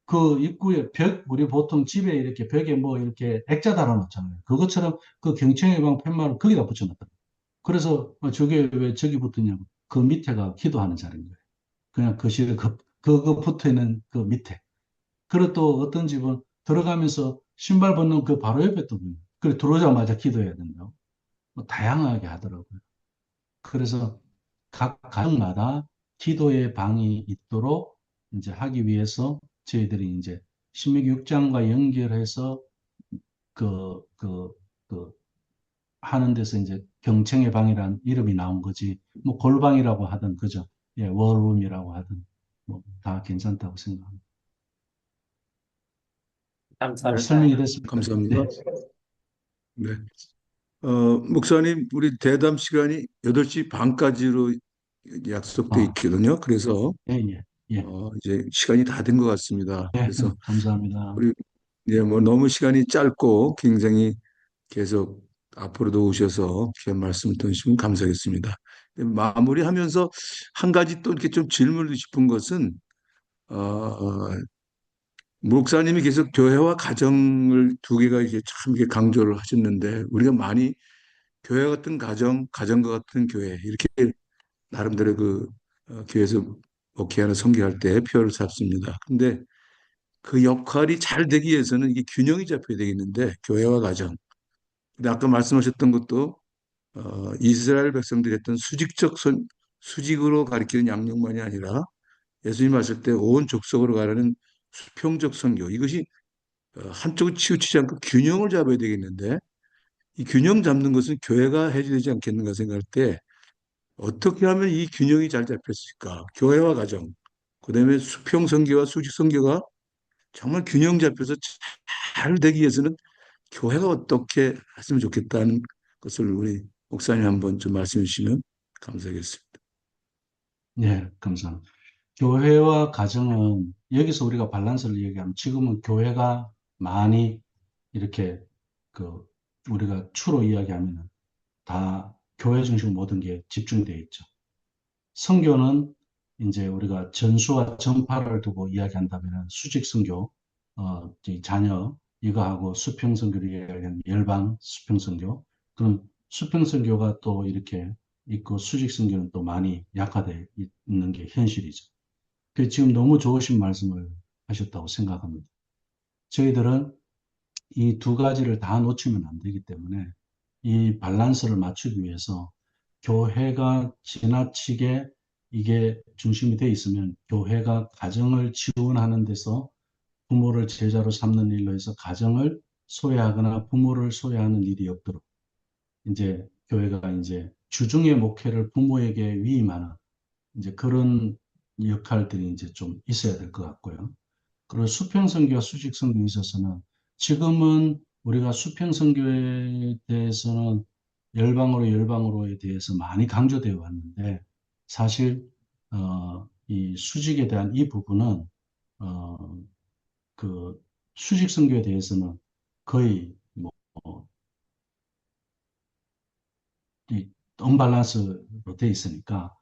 그 입구에 우리 보통 집에 이렇게 벽에 뭐 이렇게 액자 달아놓잖아요. 그것처럼 그 경청의 방 팻말을 거기다 붙여놨더라고요. 그래서 저게 왜 저기 붙었냐고. 그 밑에가 기도하는 자리인 거예요. 그냥 거실에 그거 붙어 있는 그 밑에. 그리고 또 어떤 집은 들어가면서 신발 벗는 그 바로 옆에 또 보여요. 그리고 들어오자마자 기도해야 된다고. 뭐 다양하게 하더라고요. 그래서 각 가정마다 기도의 방이 있도록 이제 하기 위해서 저희들이 이제 신명기 6장과 연결해서 그, 그, 그 하는 데서 이제 경청의 방이라는 이름이 나온 거지. 뭐 골방이라고 하든 그죠? 예, 워룸이라고 하든 뭐 다 괜찮다고 생각합니다. 감사합니다. 설명이 됐습니까? 감사합니다. 네. 네. 목사님, 우리 대담 시간이 8시 반까지로 약속돼 아, 있거든요. 그래서 예, 예, 예. 이제 시간이 다 된 것 같습니다. 네, 그래서 감사합니다. 우리 뭐 너무 시간이 짧고 굉장히 계속 앞으로도 오셔서 귀한 말씀을 들으시면 감사하겠습니다. 마무리하면서 한 가지 또 이렇게 좀 질문을 싶은 것은 어, 목사님이 계속 교회와 가정을 두 개가 이제 참 이게 강조를 하셨는데 우리가 많이 교회 같은 가정, 가정과 같은 교회 이렇게 나름대로 교회에서 목회하는 선교할 때 표현을 잡습니다. 근데 그 역할이 잘 되기 위해서는 이게 균형이 잡혀야 되겠는데 교회와 가정. 근데 아까 말씀하셨던 것도 이스라엘 백성들이 했던 수직으로 가리키는 양육만이 아니라 예수님 하실 때 온 족속으로 가라는 수평적 선교. 이것이 한쪽을 치우치지 않고 균형을 잡아야 되겠는데 이 균형 잡는 것은 교회가 해야 되지 않겠는가 생각할 때 어떻게 하면 이 균형이 잘 잡혔을까? 교회와 가정, 그다음에 수평 선교와 수직 선교가 정말 균형 잡혀서 잘 되기 위해서는 교회가 어떻게 했으면 좋겠다는 것을 우리 목사님 한번 좀 말씀해 주시면 감사하겠습니다. 네, 감사합니다. 교회와 가정은 여기서 우리가 밸런스를 얘기하면 지금은 교회가 많이 이렇게 그 우리가 주로 이야기하면 다 교회 중심 모든 게 집중되어 있죠. 선교는 이제 우리가 전수와 전파를 두고 이야기한다면 수직 선교, 이 자녀 이거하고 수평 선교를 이야기하는 열방 수평 선교, 그런 수평 선교가 또 이렇게 있고 수직 선교는 또 많이 약화되어 있는 게 현실이죠. 그 지금 너무 좋으신 말씀을 하셨다고 생각합니다. 저희들은 이 두 가지를 다 놓치면 안 되기 때문에 이 밸런스를 맞추기 위해서 교회가 지나치게 이게 중심이 되어 있으면 교회가 가정을 지원하는 데서 부모를 제자로 삼는 일로 해서 가정을 소외하거나 부모를 소외하는 일이 없도록 이제 교회가 이제 주중의 목회를 부모에게 위임하는 이제 그런 역할들이 이제 좀 있어야 될 것 같고요. 그리고 수평선교와 수직선교에 있어서는 지금은 우리가 수평선교에 대해서는 열방으로 열방으로에 대해서 많이 강조되어 왔는데 사실 이 수직에 대한 이 부분은 어, 그 수직선교에 대해서는 거의 뭐 이 언밸런스로 돼 있으니까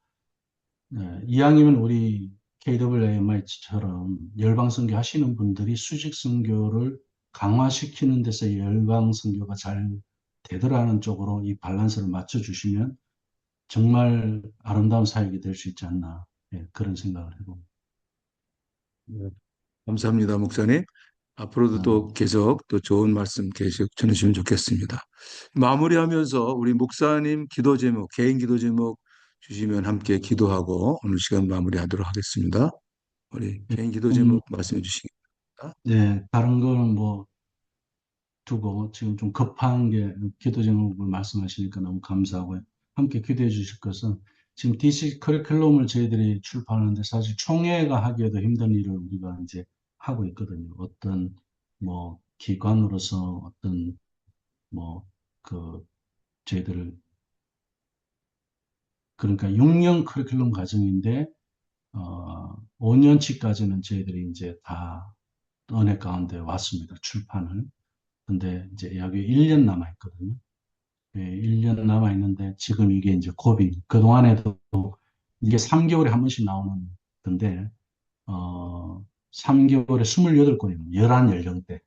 이왕이면 우리 KWMI처럼 열방선교 하시는 분들이 수직선교를 강화시키는 데서 열방선교가 잘 되더라는 쪽으로 이 밸런스를 맞춰주시면 정말 아름다운 사역이 될 수 있지 않나 그런 생각을 해봅니다. 네, 감사합니다, 목사님. 앞으로도 또 음, 계속 또 좋은 말씀 계속 전해주시면 좋겠습니다. 마무리하면서 우리 목사님 기도 제목, 개인 기도 제목 주시면 함께 기도하고 오늘 시간 마무리하도록 하겠습니다. 우리 예, 개인 기도 음, 제목 말씀해 주시겠습니다. 네, 다른 거는 뭐 두고 지금 좀 급한 게 기도 제목을 말씀하시니까 너무 감사하고요. 함께 기도해 주실 것은 지금 DC 커리큘럼을 저희들이 출판하는데 사실 총회가 하기에도 힘든 일을 우리가 이제 하고 있거든요. 어떤 뭐 기관으로서 어떤 뭐 그 저희들 그러니까 6년 커리큘럼 과정인데 5년치까지는 저희들이 이제 다 은혜 가운데 왔습니다. 출판을. 근데 이제 여기 1년 남아 있거든요. 예, 1년 남아 있는데 지금 이게 이제 고비. 그동안에도 이게 3개월에 한 번씩 나오는 건데 3개월에 28권이면 11연령대.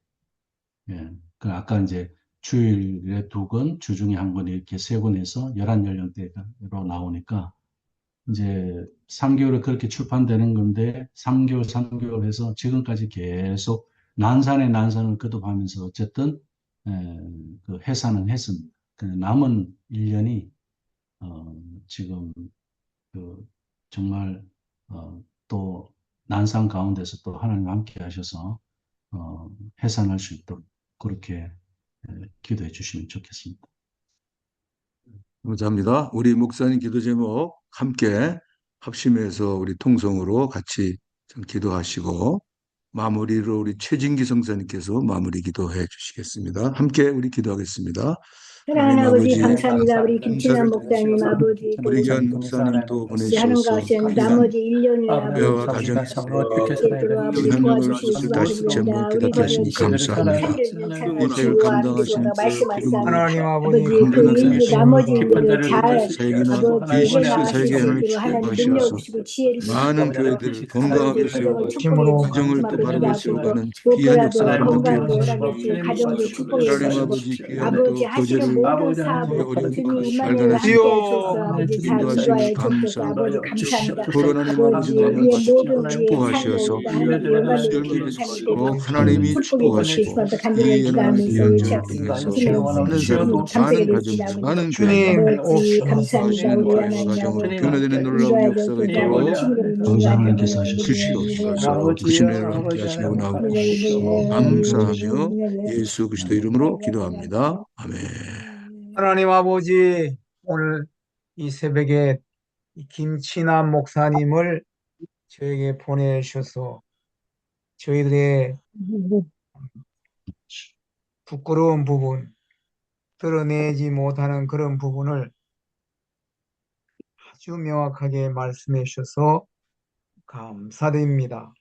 예. 그 아까 이제 주일에 2권, 주중에 1권 이렇게 3권 해서 11연령대로 나오니까 이제 3개월에 그렇게 출판되는 건데 3개월, 3개월 해서 지금까지 계속 난산에 난산을 거듭하면서 어쨌든 에, 그 해산은 했습니다. 그 남은 1년이 지금 그 정말 또 난산 가운데서 또 하나님 함께 하셔서 해산할 수 있도록 그렇게 기도해 주시면 좋겠습니다. 감사합니다. 우리 목사님 기도 제목 함께 합심해서 우리 통성으로 같이 좀 기도하시고 마무리로 우리 최진기 성사님께서 마무리 기도해 주시겠습니다. 함께 우리 기도하겠습니다. 사랑하는 아버지 하나님 감사합니다. 우리 김친환 목사님 아버지 또 우리 귀한 목사님 또 하는 보내주셔서 가운데 나머지 1년을 교회와 아버지 가정에서 제대로 아버지 귀한 도와주시고 것을 다시 기도합니다. 제목 우리 깨닫게 하시니 감사합니다. 인생을 감당하신 말씀하시다. 하나님 아버지 그 일이 나머지 일들을 잘 사역이나 아버지 비실수 해나가실 사역에 수 하나님 있도록 하나님 능력 축복하셔서 주시고 지혜를 주시고 많은 교회들을 건강하게 세우고 축복해 가정을 또 바르게 세워가는 귀한 무엇보다도 역사를 아름답게 건강도 해주시고 하나님 가정도 축복해 하나님 주시고 아버지 귀한 아버지 또 하시는 교제를 모든 사업을 우리 주님 임마누엘 발견하시고 함께 하소서 아버지 잘 인도하시니 인도하여 주소서 감사합니다. 아버지 감사합니다. 하나님 아버지 아버지 마음을 위에 가지고 모든 위에 축복하셔서 찬양과 하나님 영광을 열매를 드리는 주시고 하나님 하나님이 축복해 축복하시고 주시면서 간절히 이 기도하면서 연장을 외치옵소서. 통해서 하시면서 많은 사람들, 감사하게 많은 되시다 가정들, 아버지. 많은 교회들 아버지 감사합니다. 하시는 우리 교회와 하나님 가정으로 아버지 변화되는 놀라운 인도하여 역사가 주옵소서. 있도록 친구를 성사님께서 인도하여 주시옵소서. 그신 은혜로 함께 하시고 나오옵소서. 감사하며 예수 그리스도 이름으로 기도합니다. 아멘. 하나님 아버지, 오늘 이 새벽에 이 김친환 목사님을 저에게 보내주셔서 저희들의 부끄러운 부분, 드러내지 못하는 그런 부분을 아주 명확하게 말씀해 주셔서 감사드립니다.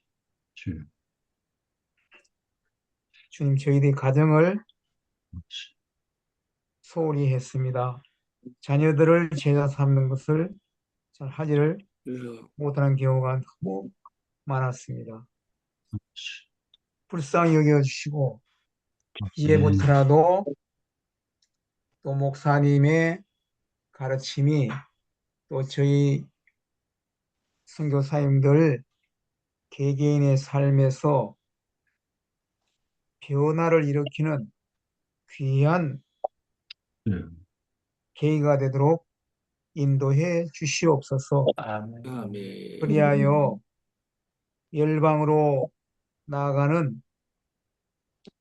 주님, 저희들의 가정을 소홀히 했습니다. 자녀들을 제자 삼는 것을 잘 하지를 못하는 경우가 너무 많았습니다. 불쌍히 여겨주시고 이제부터라도 또 목사님의 가르침이 또 저희 선교사님들 개개인의 삶에서 변화를 일으키는 귀한 계기가 되도록 인도해 주시옵소서. 그리하여 열방으로 나아가는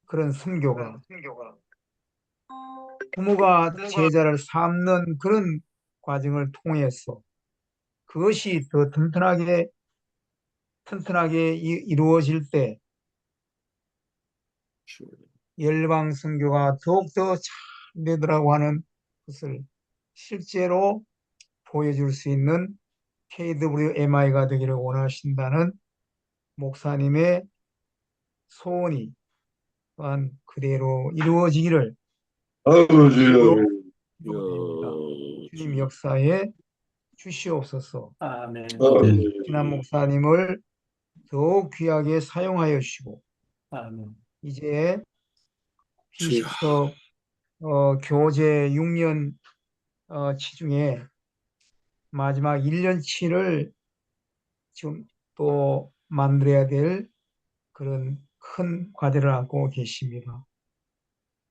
그런 선교가 부모가 제자를 삼는 그런 과정을 통해서 그것이 더 튼튼하게 이루어질 때 열방 선교가 더욱더 잘 되더라고 하는 것을 실제로 보여줄 수 있는 KWMI가 되기를 원하신다는 목사님의 소원이 또한 그대로 이루어지기를 주님 역사에 주시옵소서. 김친환 목사님을 더욱 귀하게 사용하여 주시고 이제 비식적 교제 6년 치 중에 마지막 1년치를 지금 또 만들어야 될 그런 큰 과제를 안고 계십니다.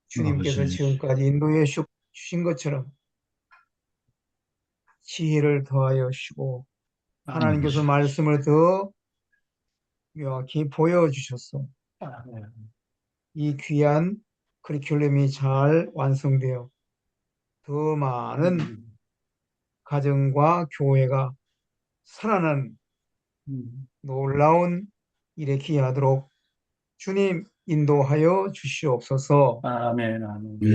주님께서 지금까지 인도해 주신 것처럼 지혜를 더하여 주시고 하나님께서 말씀을 더 명확히 보여주셔서 이 귀한 커리큘럼이 잘 완성되어 더 많은 가정과 교회가 살아나는 놀라운 일에 기여하도록 주님 인도하여 주시옵소서. 아멘.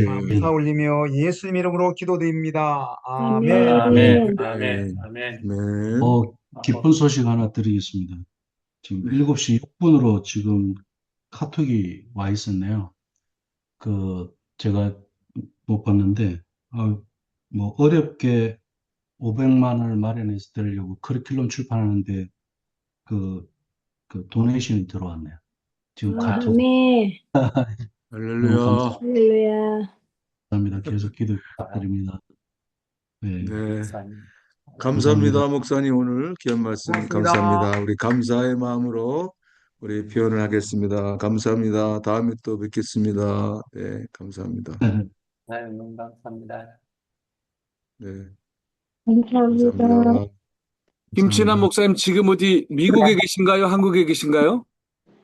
감사 올리며 예수님 이름으로 기도드립니다. 아멘. 아멘. 기쁜 소식 하나 드리겠습니다. 지금 7시 6분으로 지금 카톡이 와 있었네요. 제가 못 봤는데, 뭐, 어렵게 500만 원을 마련해서 드리려고 커리큘럼 출판하는데, 도네이션이 들어왔네요. 지금 카톡. 네. 할렐루야. 할렐루야. 감사합니다. 계속 기도 부탁드립니다. 네. 감사합니다, 목사님. 오늘 귀한 말씀 감사합니다. 우리 감사의 마음으로 우리 표현을 하겠습니다. 감사합니다. 다음에 또 뵙겠습니다. 네, 감사합니다. 감사합니다. 네, 감사합니다. 감사합니다. 김친환 목사님 지금 어디 미국에 계신가요? 한국에 계신가요?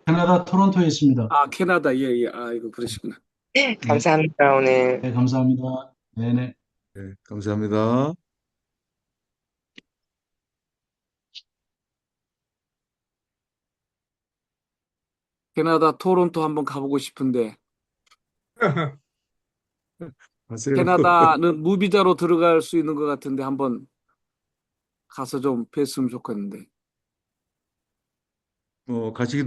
캐나다 토론토에 있습니다. 아, 캐나다. 예, 예. 아, 이거 그러시구나. 감사합니다, 오늘. 네, 감사합니다. 네네. 네, 감사합니다. 캐나다 토론토 한번 가보고 싶은데, 하세요. 캐나다는 무비자로 들어갈 수 있는 것 같은데 한번 가서 좀 뵀으면 좋겠는데. 가시기도